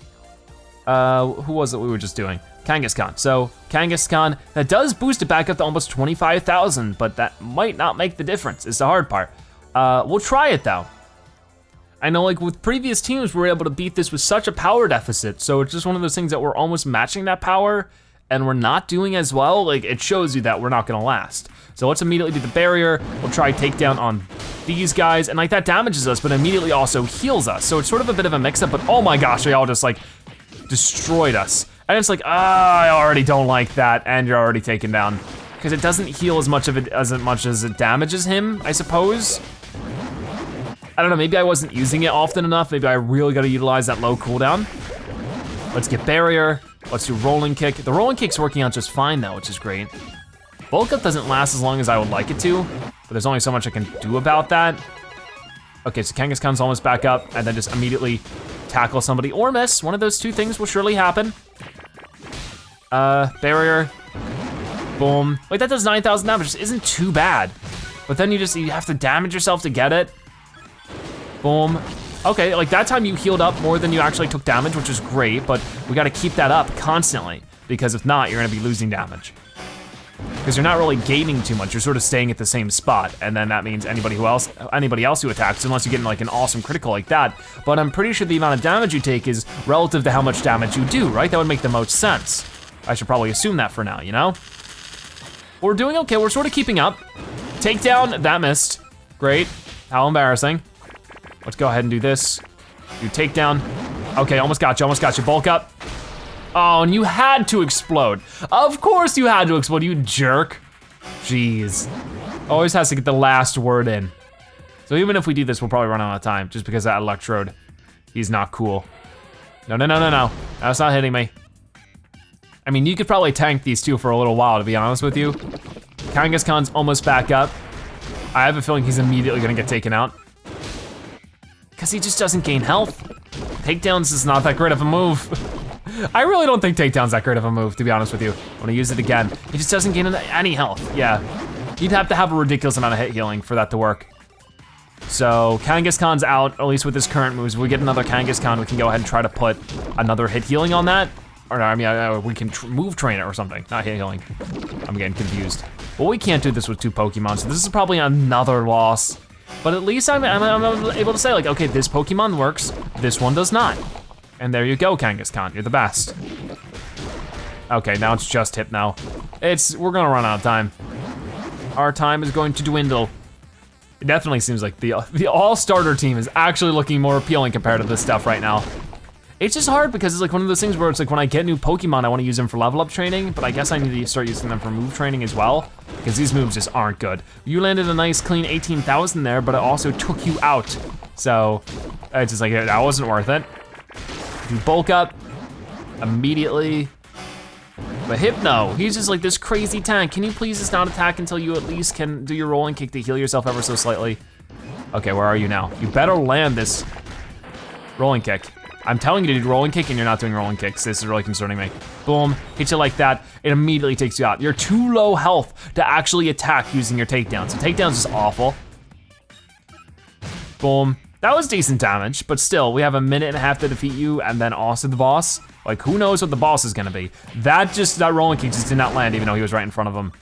who was it we were just doing? Kangaskhan. So Kangaskhan, that does boost it back up to almost 25,000, but that might not make the difference, is the hard part. We'll try it though. I know like with previous teams, we were able to beat this with such a power deficit, so it's just one of those things that we're almost matching that power and we're not doing as well. Like it shows you that we're not gonna last. So let's immediately do the barrier. We'll try takedown on these guys, and like that damages us, but immediately also heals us. So it's sort of a bit of a mix up, but oh my gosh, they all just like destroyed us. And it's like, I already don't like that, and you're already taken down. because it doesn't heal as much as it damages him, I suppose. I don't know, maybe I wasn't using it often enough. Maybe I really gotta utilize that low cooldown. Let's get barrier. Let's do rolling kick. The rolling kick's working out just fine though, which is great. Bulk up doesn't last as long as I would like it to, but there's only so much I can do about that. Okay, so Kangaskhan's almost back up, and then just immediately tackle somebody or miss. One of those two things will surely happen. Barrier, boom. Wait, that does 9,000 damage, this isn't too bad. But then you have to damage yourself to get it. Boom. Okay, like that time you healed up more than you actually took damage, which is great, but we gotta keep that up constantly, because if not, you're gonna be losing damage. Because you're not really gaining too much, you're sort of staying at the same spot, and then that means anybody else who attacks, unless you get like an awesome critical like that, but I'm pretty sure the amount of damage you take is relative to how much damage you do, right? That would make the most sense. I should probably assume that for now, you know? We're doing okay, we're sort of keeping up. Takedown, that missed. Great, how embarrassing. Let's go ahead and do this. Do takedown. Okay, almost got you, bulk up. Oh, and you had to explode. Of course you had to explode, you jerk. Jeez. Always has to get the last word in. So even if we do this, we'll probably run out of time just because that electrode, he's not cool. No. That's not hitting me. I mean, you could probably tank these two for a little while, to be honest with you. Kangaskhan's almost back up. I have a feeling he's immediately gonna get taken out, because he just doesn't gain health. Takedowns is not that great of a move. I really don't think takedown's that great of a move, to be honest with you. When I use it again, he just doesn't gain any health. Yeah, you'd have to have a ridiculous amount of hit healing for that to work. So Kangaskhan's out, at least with his current moves. If we get another Kangaskhan, we can go ahead and try to put another hit healing on that. Or no, I mean, we can move train it or something, not hit healing. I'm getting confused. Well, we can't do this with two Pokemon, so this is probably another loss. But at least I'm able to say like, okay, this Pokemon works, this one does not. And there you go, Kangaskhan, you're the best. Okay, now it's just Hypno. We're gonna run out of time. Our time is going to dwindle. It definitely seems like the all-starter team is actually looking more appealing compared to this stuff right now. It's just hard because it's like one of those things where it's like when I get new Pokemon, I wanna use them for level up training, but I guess I need to start using them for move training as well, because these moves just aren't good. You landed a nice clean 18,000 there, but it also took you out. So it's just like, that wasn't worth it. You bulk up immediately. But Hypno, he's just like this crazy tank. Can you please just not attack until you at least can do your rolling kick to heal yourself ever so slightly? Okay, where are you now? You better land this rolling kick. I'm telling you to do rolling kick and you're not doing rolling kicks. This is really concerning me. Boom, hit you like that. It immediately takes you out. You're too low health to actually attack using your takedown. So takedown's just awful. Boom, that was decent damage, but still, we have a minute and a half to defeat you and then also the boss. Like, who knows what the boss is gonna be? That rolling kick just did not land even though he was right in front of him.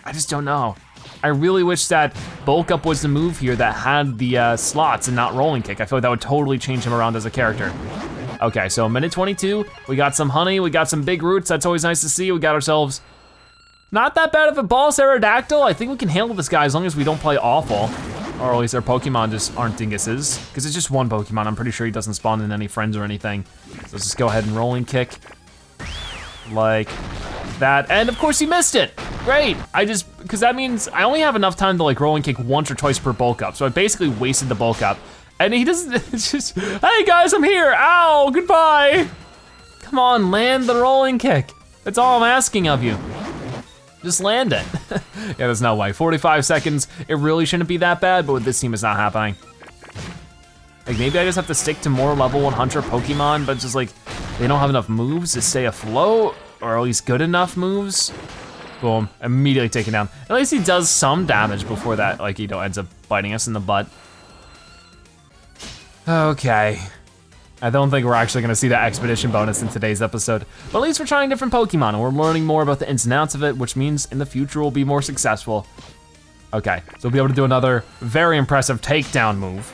I just don't know. I really wish that bulk up was the move here that had the slots and not rolling kick. I feel like that would totally change him around as a character. Okay, so minute 22, we got some honey, we got some big roots, that's always nice to see. We got ourselves not that bad of a boss Aerodactyl. I think we can handle this guy as long as we don't play awful. Or at least our Pokemon just aren't dinguses. Because it's just one Pokemon, I'm pretty sure he doesn't spawn in any friends or anything. So let's just go ahead and rolling kick. Like that, and of course he missed it. Great, because that means I only have enough time to like rolling kick once or twice per bulk up. So I basically wasted the bulk up. And he doesn't, it's just, hey guys, I'm here, ow, goodbye. Come on, land the rolling kick. That's all I'm asking of you. Just land it. Yeah, there's no way, 45 seconds. It really shouldn't be that bad, but with this team, it's not happening. Like maybe I just have to stick to more level 100 Pokemon, but just like, they don't have enough moves to stay afloat, or at least good enough moves. Boom, immediately taken down. At least he does some damage before that, like, you know, ends up biting us in the butt. Okay. I don't think we're actually gonna see that expedition bonus in today's episode, but at least we're trying different Pokemon and we're learning more about the ins and outs of it, which means in the future we'll be more successful. Okay, so we'll be able to do another very impressive takedown move.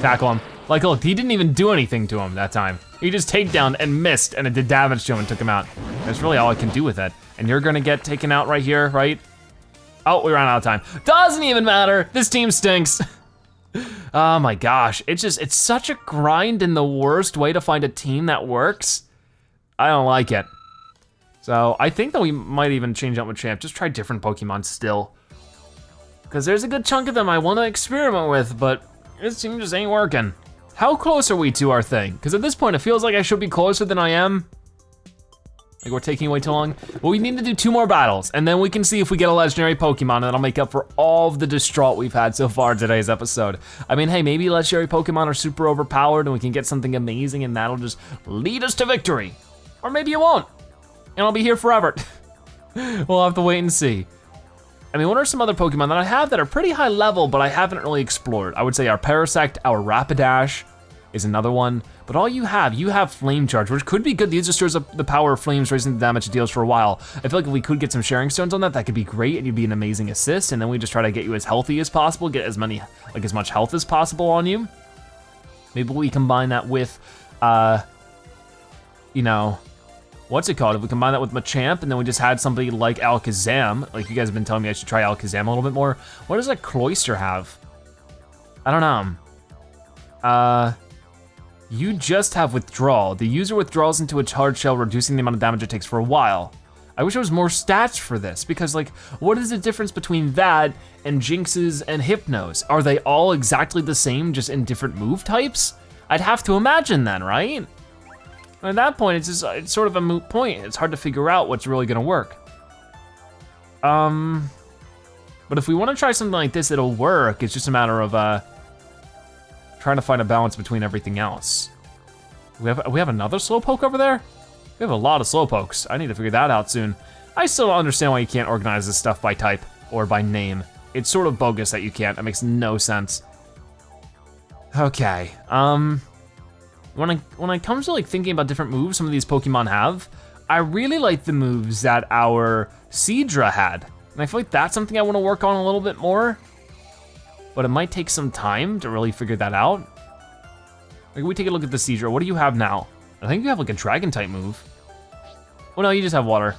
Tackle him. Like, look, he didn't even do anything to him that time. He just takedown and missed, and it did damage to him and took him out. That's really all I can do with it. And you're gonna get taken out right here, right? Oh, we ran out of time. Doesn't even matter, this team stinks. Oh my gosh, it's such a grind in the worst way to find a team that works. I don't like it. So I think that we might even change out Machamp, just try different Pokemon still. Because there's a good chunk of them I wanna experiment with, but it seems just ain't working. How close are we to our thing? Because at this point, it feels like I should be closer than I am. Like we're taking way too long. Well, we need to do 2 more battles, and then we can see if we get a legendary Pokemon, and that'll make up for all of the distraught we've had so far in today's episode. I mean, hey, maybe legendary Pokemon are super overpowered and we can get something amazing and that'll just lead us to victory. Or maybe it won't, and I'll be here forever. We'll have to wait and see. I mean, what are some other Pokemon that I have that are pretty high level, but I haven't really explored? I would say our Parasect, our Rapidash is another one, but all you have Flame Charge, which could be good. These just stores up the power of flames, raising the damage it deals for a while. I feel like if we could get some Sharing Stones on that, that could be great, and you'd be an amazing assist, and then we just try to get you as healthy as possible, get as much health as possible on you. Maybe we combine that with, you know, what's it called? If we combine that with Machamp and then we just had somebody like Alakazam, like you guys have been telling me I should try Alakazam a little bit more. What does a Cloyster have? I don't know. You just have Withdrawal. The user withdraws into its hard shell, reducing the amount of damage it takes for a while. I wish there was more stats for this, because like, what is the difference between that and Jinx's and Hypno's? Are they all exactly the same, just in different move types? I'd have to imagine then, right? At that point, it's sort of a moot point. It's hard to figure out what's really gonna work. But if we wanna try something like this, it'll work. It's just a matter of trying to find a balance between everything else. We have another Slowpoke over there? We have a lot of Slowpokes. I need to figure that out soon. I still don't understand why you can't organize this stuff by type or by name. It's sort of bogus that you can't. That makes no sense. Okay, when it comes to like thinking about different moves some of these Pokemon have, I really like the moves that our Seadra had. And I feel like that's something I wanna work on a little bit more, but it might take some time to really figure that out. Like we take a look at the Seadra, what do you have now? I think you have like a Dragon type move. Oh no, you just have water.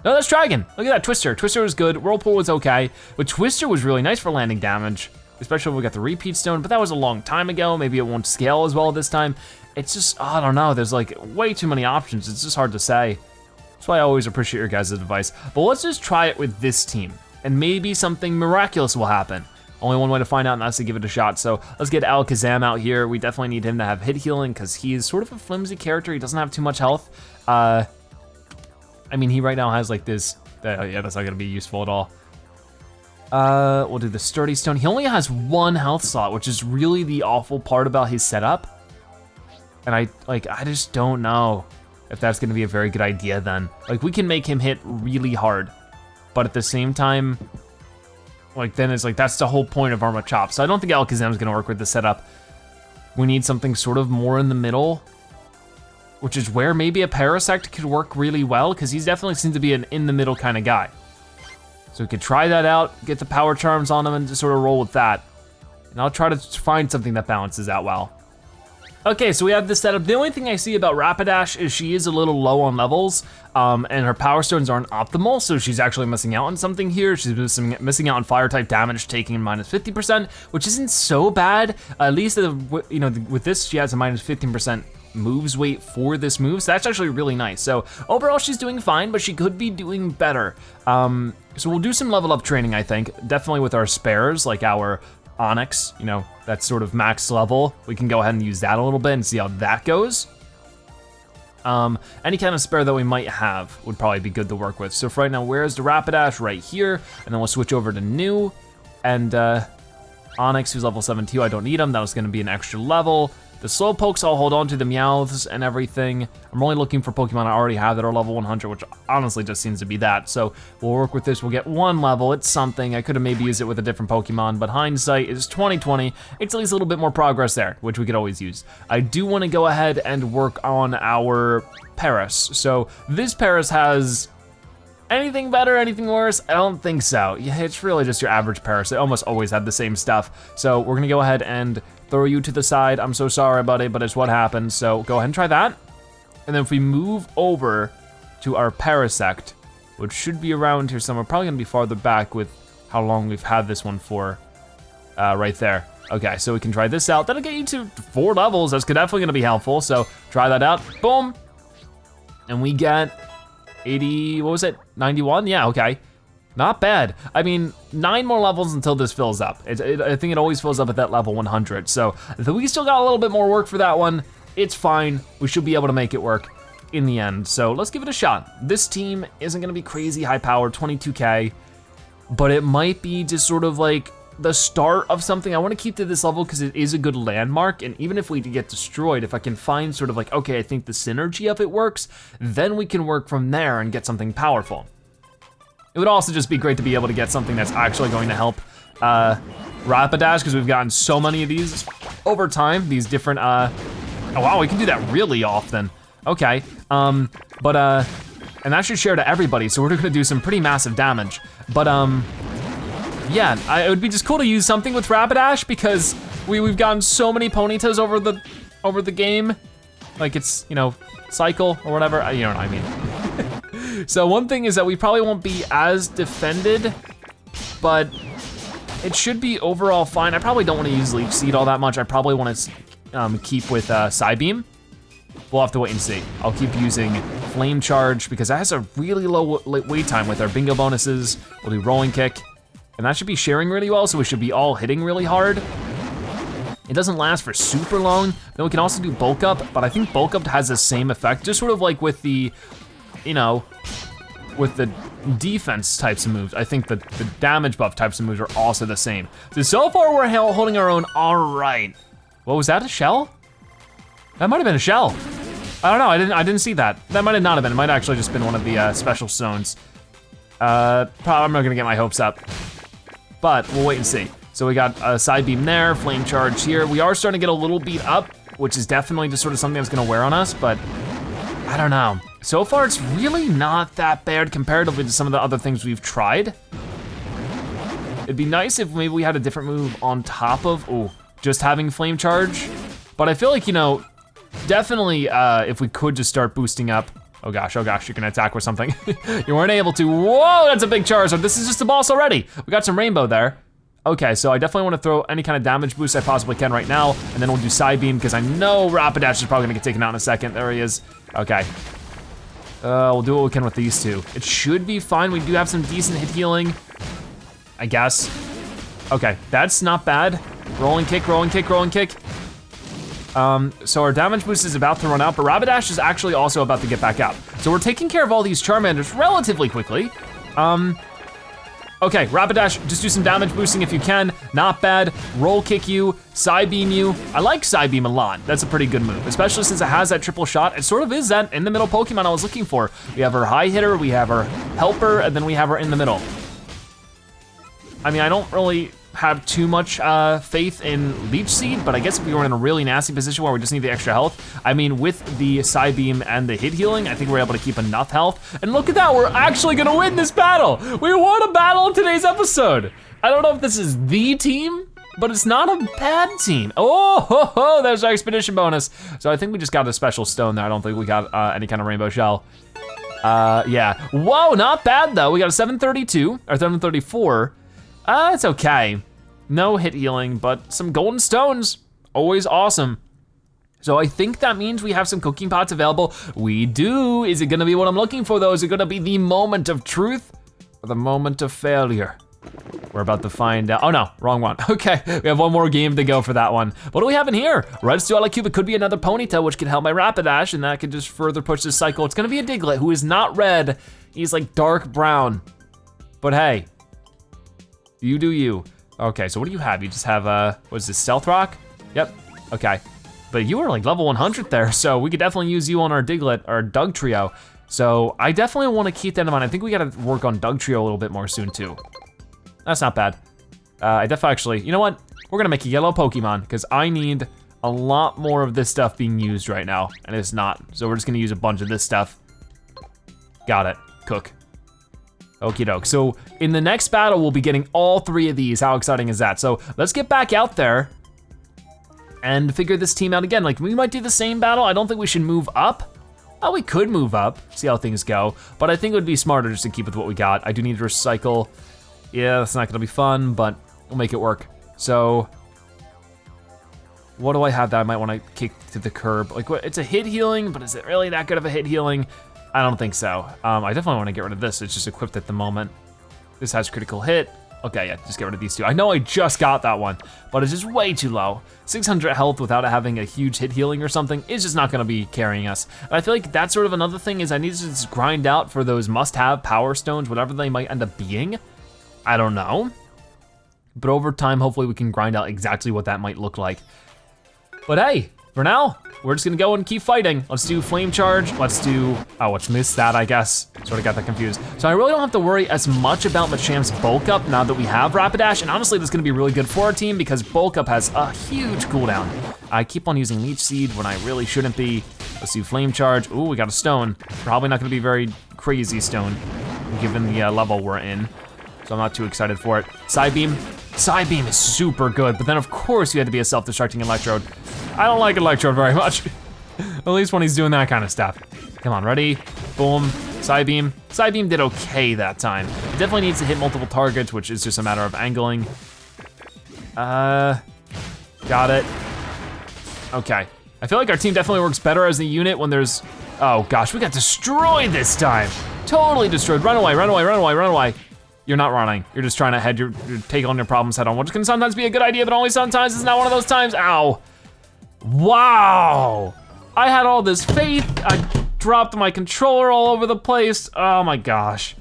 No, that's Dragon, look at that, Twister. Twister was good, Whirlpool was okay, but Twister was really nice for landing damage, especially when we got the Repeat Stone, but that was a long time ago. Maybe it won't scale as well this time. It's just, I don't know, there's like way too many options. It's just hard to say. That's why I always appreciate your guys' advice. But let's just try it with this team, and maybe something miraculous will happen. Only one way to find out, and that's to give it a shot. So let's get Alakazam out here. We definitely need him to have hit healing because he is sort of a flimsy character. He doesn't have too much health. I mean, he right now has like this, yeah, that's not gonna be useful at all. We'll do the Sturdy Stone. He only has 1 health slot, which is really the awful part about his setup. And I just don't know if that's gonna be a very good idea then. Like we can make him hit really hard, but at the same time, like then it's like, that's the whole point of our Machop. So I don't think Alakazam's gonna work with the setup. We need something sort of more in the middle, which is where maybe a Parasect could work really well, because he definitely seems to be an in the middle kind of guy. So we could try that out, get the Power Charms on him and just sort of roll with that. And I'll try to find something that balances out well. Okay, so we have this setup. The only thing I see about Rapidash is she is a little low on levels, and her Power Stones aren't optimal, so she's actually missing out on something here. She's missing out on Fire type damage, taking minus 50%, which isn't so bad. At least, you know, with this, she has a minus 15% moves weight for this move, so that's actually really nice. So overall, she's doing fine, but she could be doing better. So we'll do some level up training, I think, definitely with our spares, like our Onyx, you know, that's sort of max level. We can go ahead and use that a little bit and see how that goes. Any kind of spare that we might have would probably be good to work with. So for right now, where's the Rapidash? Right here, and then we'll switch over to new, and Onyx, who's level 72, I don't need him, that was gonna be an extra level. The Slowpokes, I'll hold on to the Meowths and everything. I'm only looking for Pokemon I already have that are level 100, which honestly just seems to be that. So we'll work with this, we'll get 1 level, it's something. I could have maybe used it with a different Pokemon, but hindsight is 20/20. It's at least a little bit more progress there, which we could always use. I do wanna go ahead and work on our Paras. So this Paras has anything better, anything worse? I don't think so. Yeah, it's really just your average Paras. They almost always have the same stuff. So we're gonna go ahead and throw you to the side. I'm so sorry, buddy, but it's what happens. So go ahead and try that. And then if we move over to our Parasect, which should be around here somewhere, probably gonna be farther back with how long we've had this one for, right there. Okay, so we can try this out. That'll get you to 4 levels. That's definitely gonna be helpful. So try that out, boom. And we get 80, what was it, 91? Yeah, okay. Not bad. I mean, 9 more levels until this fills up. I think it always fills up at that level 100. So we still got a little bit more work for that one. It's fine. We should be able to make it work in the end. So let's give it a shot. This team isn't gonna be crazy high powered, 22K, but it might be just sort of like the start of something. I wanna keep to this level because it is a good landmark, and even if we get destroyed, if I can find sort of like, okay, I think the synergy of it works, then we can work from there and get something powerful. It would also just be great to be able to get something that's actually going to help Rapidash, because we've gotten so many of these over time, these different, oh wow, we can do that really often. Okay, and that should share to everybody, so we're gonna do some pretty massive damage. But yeah, it would be just cool to use something with Rapidash, because we've gotten so many Ponytas over the game. Like it's, you know, cycle or whatever, you know what I mean. So one thing is that we probably won't be as defended, but it should be overall fine. I probably don't want to use Leech Seed all that much. I probably want to keep with Psybeam. We'll have to wait and see. I'll keep using Flame Charge because that has a really low wait time with our bingo bonuses. We'll do Rolling Kick, and that should be sharing really well, so we should be all hitting really hard. It doesn't last for super long. Then we can also do Bulk Up, but I think Bulk Up has the same effect, just sort of like with the, you know, with the defense types of moves. I think the damage buff types of moves are also the same. So far we're holding our own all right. What was that, a shell? That might've been a shell. I don't know, I didn't see that. That might not have been, it might actually just been one of the special stones. Probably I'm not gonna get my hopes up, but we'll wait and see. So we got a side beam there, flame charge here. We are starting to get a little beat up, which is definitely just sort of something that's gonna wear on us, but I don't know. So far, it's really not that bad comparatively to some of the other things we've tried. It'd be nice if maybe we had a different move on top of, just having flame charge. But I feel like, you know, definitely if we could just start boosting up. Oh gosh, you're gonna attack with something. You weren't able to, whoa, that's a big charge. So this is just a boss already. We got some rainbow there. Okay, so I definitely wanna throw any kind of damage boost I possibly can right now, and then we'll do Side Beam, because I know Rapidash is probably gonna get taken out in a second. There he is. Okay. We'll do what we can with these two. It should be fine. We do have some decent hit healing, I guess. Okay, that's not bad. Rolling kick, rolling kick, rolling kick. So our damage boost is about to run out, but Rapidash is actually also about to get back up. So we're taking care of all these Charmanders relatively quickly. Okay, Rapidash, just do some damage boosting if you can. Not bad. Roll kick you, side beam you. I like side beam a lot. That's a pretty good move, especially since it has that triple shot. It sort of is that in the middle Pokemon I was looking for. We have our high hitter, we have our helper, and then we have our in the middle. I mean, I don't really have too much faith in Leech Seed, but I guess if we were in a really nasty position where we just need the extra health, I mean, with the side beam and the hit healing, I think we're able to keep enough health. And look at that, we're actually gonna win this battle. We won a battle in today's episode. I don't know if this is the team, but it's not a bad team. Oh, ho, ho, there's our expedition bonus. So I think we just got a special stone there. I don't think we got any kind of rainbow shell. Yeah, whoa, not bad though. We got a 732, or 734. It's okay. No hit healing, but some golden stones, always awesome. So I think that means we have some cooking pots available. We do. Is it gonna be what I'm looking for though? Is it gonna be the moment of truth or the moment of failure? We're about to find out. Oh no, wrong one. Okay, we have one more game to go for that one. What do we have in here? Red Steel Cube, it could be another Ponyta, which can help my Rapidash, and that could just further push this cycle. It's gonna be a Diglett, who is not red. He's like dark brown. But hey, you do you. Okay, so what do you have? You just have, what is this, Stealth Rock? Yep, okay. But you were like level 100 there, so we could definitely use you on our Diglett, our Doug Trio. So I definitely wanna keep that in mind. I think we gotta work on Doug Trio a little bit more soon too. That's not bad. I definitely actually, you know what? We're gonna make a yellow Pokemon, because I need a lot more of this stuff being used right now, and it's not. So we're just gonna use a bunch of this stuff. Got it, cook. Okie doke, so in the next battle, we'll be getting all 3 of these. How exciting is that? So let's get back out there and figure this team out again. Like, we might do the same battle. I don't think we should move up. Oh, we could move up, see how things go, but I think it would be smarter just to keep with what we got. I do need to recycle. Yeah, that's not gonna be fun, but we'll make it work. So, what do I have that I might wanna kick to the curb? Like, what, it's a hit healing, but is it really that good of a hit healing? I don't think so. I definitely wanna get rid of this. It's just equipped at the moment. This has critical hit. Okay, yeah, just get rid of these two. I know I just got that one, but it's just way too low. 600 health without having a huge hit healing or something is just not gonna be carrying us. And I feel like that's sort of another thing is I need to just grind out for those must-have power stones, whatever they might end up being. I don't know. But over time, hopefully we can grind out exactly what that might look like. But hey, for now, we're just gonna go and keep fighting. Let's do Flame Charge, let's do, oh, let's miss that, I guess. Sort of got that confused. So I really don't have to worry as much about Machamp's Bulk Up now that we have Rapidash, and honestly, this is gonna be really good for our team because Bulk Up has a huge cooldown. I keep on using Leech Seed when I really shouldn't be. Let's do Flame Charge. Ooh, we got a stone. Probably not gonna be very crazy stone, given the level we're in. So I'm not too excited for it. Psybeam. Psybeam is super good, but then of course you had to be a self-destructing Electrode. I don't like Electrode very much. At least when he's doing that kind of stuff. Come on, ready? Boom, Psybeam. Psybeam did okay that time. It definitely needs to hit multiple targets, which is just a matter of angling. Got it. Okay. I feel like our team definitely works better as a unit when there's, oh gosh, we got destroyed this time. Totally destroyed, run away, run away, run away, run away. You're not running. You're just trying to head your take on your problems head on, which can sometimes be a good idea, but only sometimes. It's not one of those times. Ow. Wow. I had all this faith. I dropped my controller all over the place. Oh my gosh.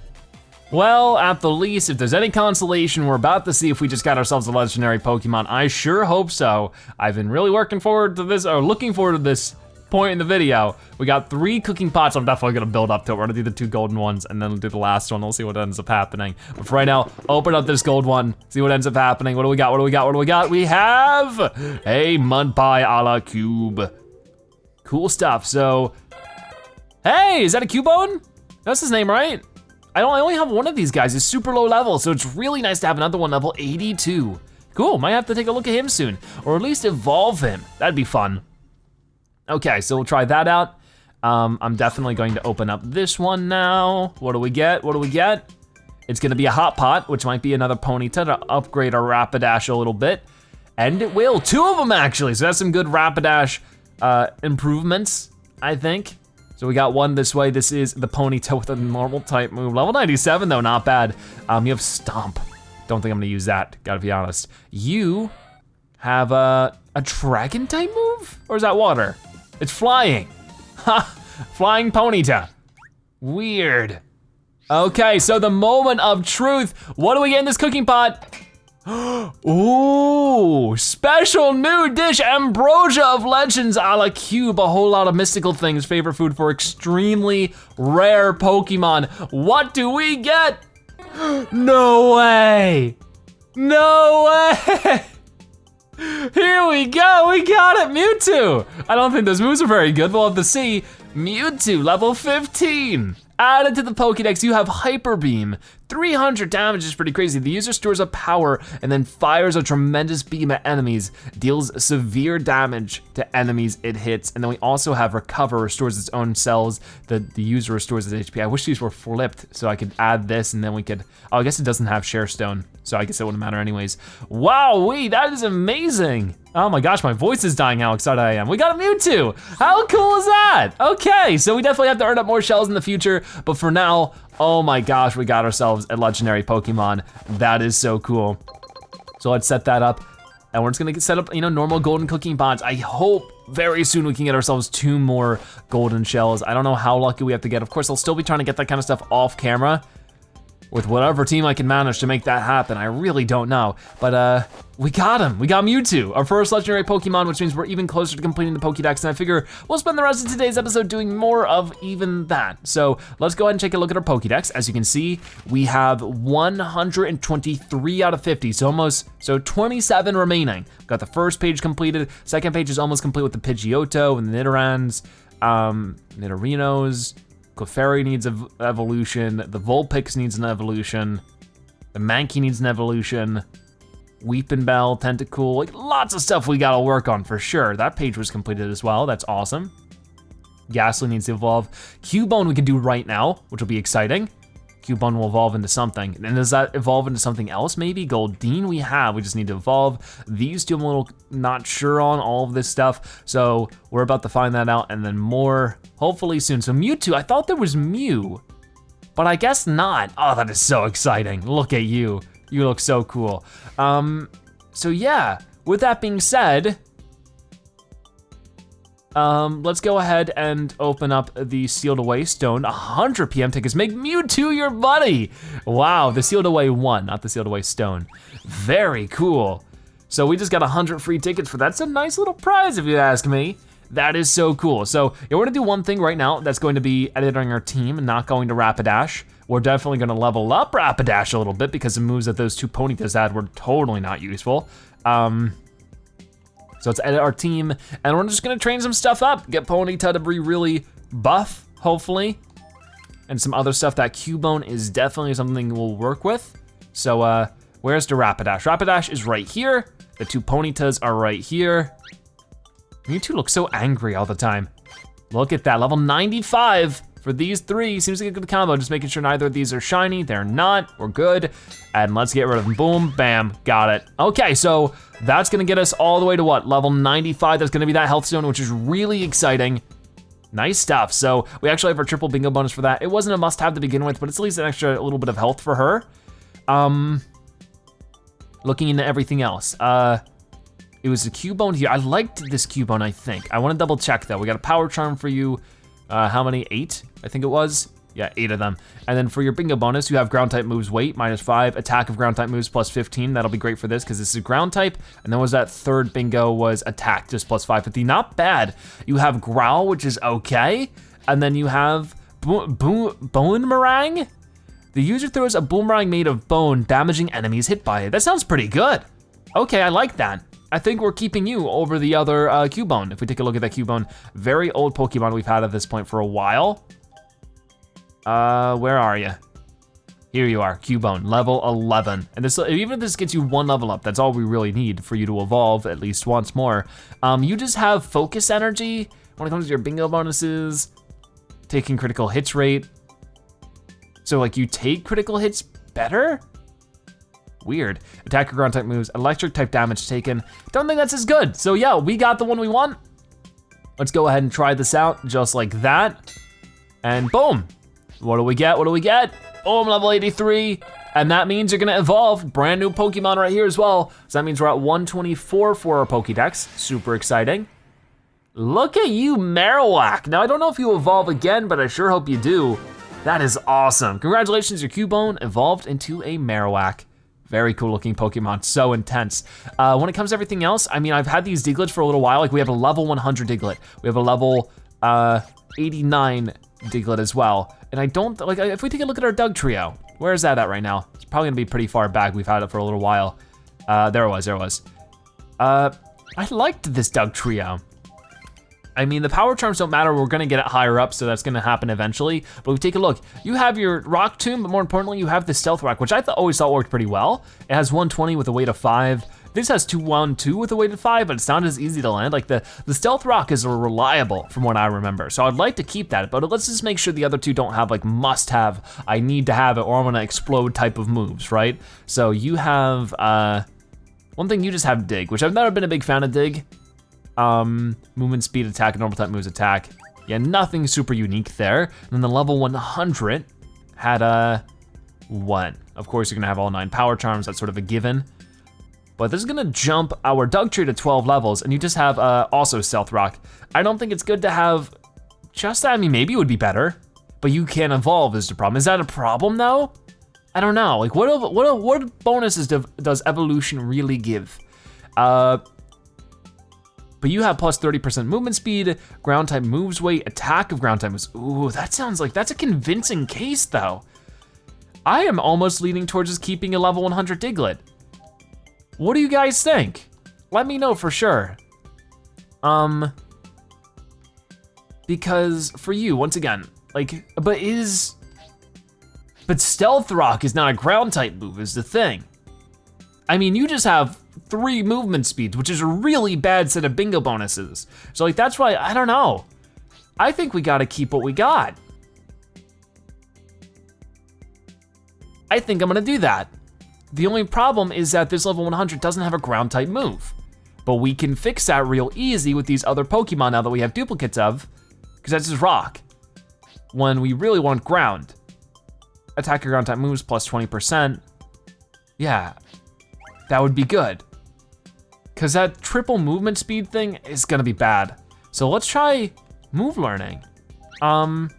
Well, at the least, if there's any consolation, we're about to see if we just got ourselves a legendary Pokemon. I sure hope so. I've been really looking forward to this point in the video. We got 3 cooking pots. I'm definitely gonna build up to it. We're gonna do the 2 golden ones and then we'll do the last one. We'll see what ends up happening. But for right now, open up this gold one, see what ends up happening. What do we got, what do we got, what do we got? We have a mud pie a la cube. Cool stuff, so. Hey, is that a Cubone? That's his name, right? I only have one of these guys. He's super low level, so it's really nice to have another one level 82. Cool, might have to take a look at him soon, or at least evolve him. That'd be fun. Okay, so we'll try that out. I'm definitely going to open up this one now. What do we get, what do we get? It's gonna be a hot pot, which might be another Ponyta to upgrade our Rapidash a little bit. And it will, 2 of them actually. So that's some good Rapidash improvements, I think. So we got one this way. This is the Ponyta with a normal type move. Level 97 though, not bad. You have Stomp. Don't think I'm gonna use that, gotta be honest. You have a dragon type move? Or is that water? It's flying. Ha, flying Ponyta. Weird. Okay, so the moment of truth. What do we get in this cooking pot? Ooh, special new dish, Ambrosia of Legends a la Cube. A whole lot of mystical things, favorite food for extremely rare Pokemon. What do we get? No way, no way. Here we go, we got it, Mewtwo. I don't think those moves are very good, we'll have to see. Mewtwo, level 15. Added to the Pokédex, you have Hyper Beam. 300 damage is pretty crazy. The user stores up power and then fires a tremendous beam at enemies, deals severe damage to enemies it hits. And then we also have Recover, restores its own cells. The user restores its HP. I wish these were flipped so I could add this and then we could, oh, I guess it doesn't have Share Stone, so I guess it wouldn't matter anyways. Wow-wee, that is amazing. Oh my gosh, my voice is dying how excited I am. We got a Mewtwo, how cool is that? Okay, so we definitely have to earn up more shells in the future, but for now, oh my gosh, we got ourselves a legendary Pokemon. That is so cool. So let's set that up, and we're just gonna set up, normal golden cooking pots. I hope very soon we can get ourselves 2 more golden shells. I don't know how lucky we have to get. Of course, I'll still be trying to get that kind of stuff off camera, with whatever team I can manage to make that happen. I really don't know, but we got him. We got Mewtwo, our first legendary Pokemon, which means we're even closer to completing the Pokédex, and I figure we'll spend the rest of today's episode doing more of even that. So let's go ahead and take a look at our Pokédex. As you can see, we have 123 out of 50, so 27 remaining. Got the first page completed, second page is almost complete with the Pidgeotto and the Nidorans, Nidorinos. Clefairy needs an evolution, the Vulpix needs an evolution, the Mankey needs an evolution, Weepinbell, Tentacool, like lots of stuff we gotta work on for sure. That page was completed as well, that's awesome. Ghastly needs to evolve. Cubone we can do right now, which will be exciting. Cubone will evolve into something. And does that evolve into something else maybe? Goldeen we just need to evolve. These two I'm a little not sure on, all of this stuff. So we're about to find that out and then more, hopefully soon. So Mewtwo, I thought there was Mew, but I guess not. Oh, that is so exciting. Look at you. You look so cool. So yeah, with that being said, let's go ahead and open up the sealed away stone. 100 PM tickets, make Mewtwo your buddy. Wow, the sealed away one, not the sealed away stone. Very cool. So we just got 100 free tickets for that. That's a nice little prize if you ask me. That is so cool. So yeah, we're gonna do one thing right now that's going to be editing our team and not going to Rapidash. We're definitely gonna level up Rapidash a little bit because the moves that those two Ponytas had were totally not useful. So let's edit our team, and we're just gonna train some stuff up, get Ponyta to be really buff, hopefully, and some other stuff. That Cubone is definitely something we'll work with. So where's the Rapidash? Rapidash is right here. The two Ponytas are right here. Mewtwo looks so angry all the time. Look at that, level 95 for these three. Seems like a good combo, just making sure neither of these are shiny. They're not, we're good. And let's get rid of them, boom, bam, got it. Okay, so that's gonna get us all the way to what, level 95. That's gonna be that health stone, which is really exciting. Nice stuff. So we actually have our triple bingo bonus for that. It wasn't a must have to begin with, but it's at least an extra little bit of health for her. Looking into everything else. It was a Cubone here. I liked this Cubone, I think. I wanna double check though. We got a power charm for you. How many, 8, I think it was? Yeah, 8 of them. And then for your bingo bonus, you have ground type moves weight, -5, attack of ground type moves +15. That'll be great for this because this is ground type. And then was that third bingo was attack, just +550, not bad. You have growl, which is okay. And then you have boomerang. The user throws a boomerang made of bone, damaging enemies hit by it. That sounds pretty good. Okay, I like that. I think we're keeping you over the other Cubone. If we take a look at that Cubone, very old Pokemon we've had at this point for a while. Where are you? Here you are, Cubone, level 11. And this, even if this gets you 1 level up, that's all we really need for you to evolve at least once more. You just have focus energy when it comes to your bingo bonuses, taking critical hits rate. So like you take critical hits better? Weird. Attack or ground type moves, electric type damage taken. Don't think that's as good. So yeah, we got the one we want. Let's go ahead and try this out just like that. And boom. What do we get? What do we get? Boom, level 83. And that means you're gonna evolve. Brand new Pokemon right here as well. So that means we're at 124 for our Pokédex. Super exciting. Look at you, Marowak. Now I don't know if you evolve again, but I sure hope you do. That is awesome. Congratulations, your Cubone evolved into a Marowak. Very cool looking Pokemon, so intense. When it comes to everything else, I mean, I've had these Diglets for a little while. Like we have a level 100 Diglett. We have a level 89 Diglett as well. And I don't, like if we take a look at our Doug trio, where is that at right now? It's probably gonna be pretty far back. We've had it for a little while. There it was. I liked this Doug trio. I mean, the power charms don't matter, we're gonna get it higher up, so that's gonna happen eventually. But if we take a look, you have your Rock Tomb, but more importantly, you have the Stealth Rock, which I always thought worked pretty well. It has 120 with a weight of 5. This has 212 with a weight of 5, but it's not as easy to land. Like the Stealth Rock is reliable from what I remember. So I'd like to keep that, but let's just make sure the other two don't have like must have, I need to have it or I'm gonna explode type of moves, right? So you have, one thing you just have Dig, which I've never been a big fan of Dig. Movement, speed, attack, normal type moves, attack. Yeah, nothing super unique there. And then the level 100 had a 1. Of course, you're gonna have all 9 power charms, that's sort of a given. But this is gonna jump our Dugtree to 12 levels, and you just have also Stealth Rock. I don't think it's good to have just that. I mean, maybe it would be better, but you can't evolve is the problem. Is that a problem though? I don't know, like what bonuses does evolution really give? But you have plus 30% movement speed, ground type moves weight, attack of ground type moves. Ooh, that sounds like, that's a convincing case though. I am almost leaning towards just keeping a level 100 Diglett. What do you guys think? Let me know for sure. Because for you, once again, like, but Stealth Rock is not a ground type move is the thing. I mean, you just have 3 movement speeds, which is a really bad set of bingo bonuses. So like, that's why, I don't know. I think we gotta keep what we got. I think I'm gonna do that. The only problem is that this level 100 doesn't have a ground type move. But we can fix that real easy with these other Pokemon now that we have duplicates of, because that's just rock. When we really want ground. Attack your ground type moves plus 20%. Yeah, that would be good. Cause that triple movement speed thing is gonna be bad. So let's try move learning. I'm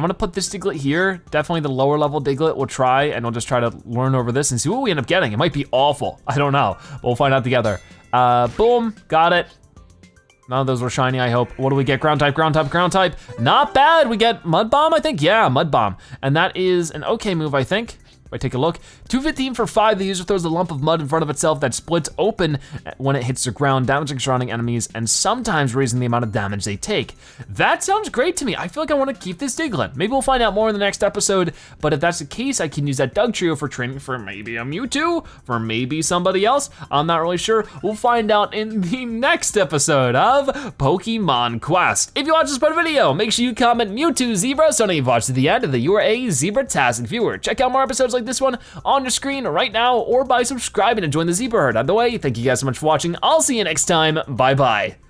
gonna put this Diglett here. Definitely the lower level Diglett we'll try, and we'll just try to learn over this and see what we end up getting. It might be awful, I don't know. But we'll find out together. Boom, got it. None of those were shiny, I hope. What do we get? Ground type, ground type, ground type. Not bad, we get Mud Bomb, I think? Yeah, Mud Bomb. And that is an okay move, I think. If I take a look, 215 for 5, the user throws a lump of mud in front of itself that splits open when it hits the ground, damaging surrounding enemies and sometimes raising the amount of damage they take. That sounds great to me. I feel like I wanna keep this Diglett. Maybe we'll find out more in the next episode, but if that's the case, I can use that Doug Trio for training for maybe a Mewtwo, for maybe somebody else. I'm not really sure. We'll find out in the next episode of Pokemon Quest. If you watch this part of the video, make sure you comment Mewtwo Zebra so now you've watched to the end, and that you are a Zebra-tastic viewer. Check out more episodes like this one on your screen right now, or by subscribing and join the Zebra Herd. Either way, thank you guys so much for watching. I'll see you next time. Bye-bye.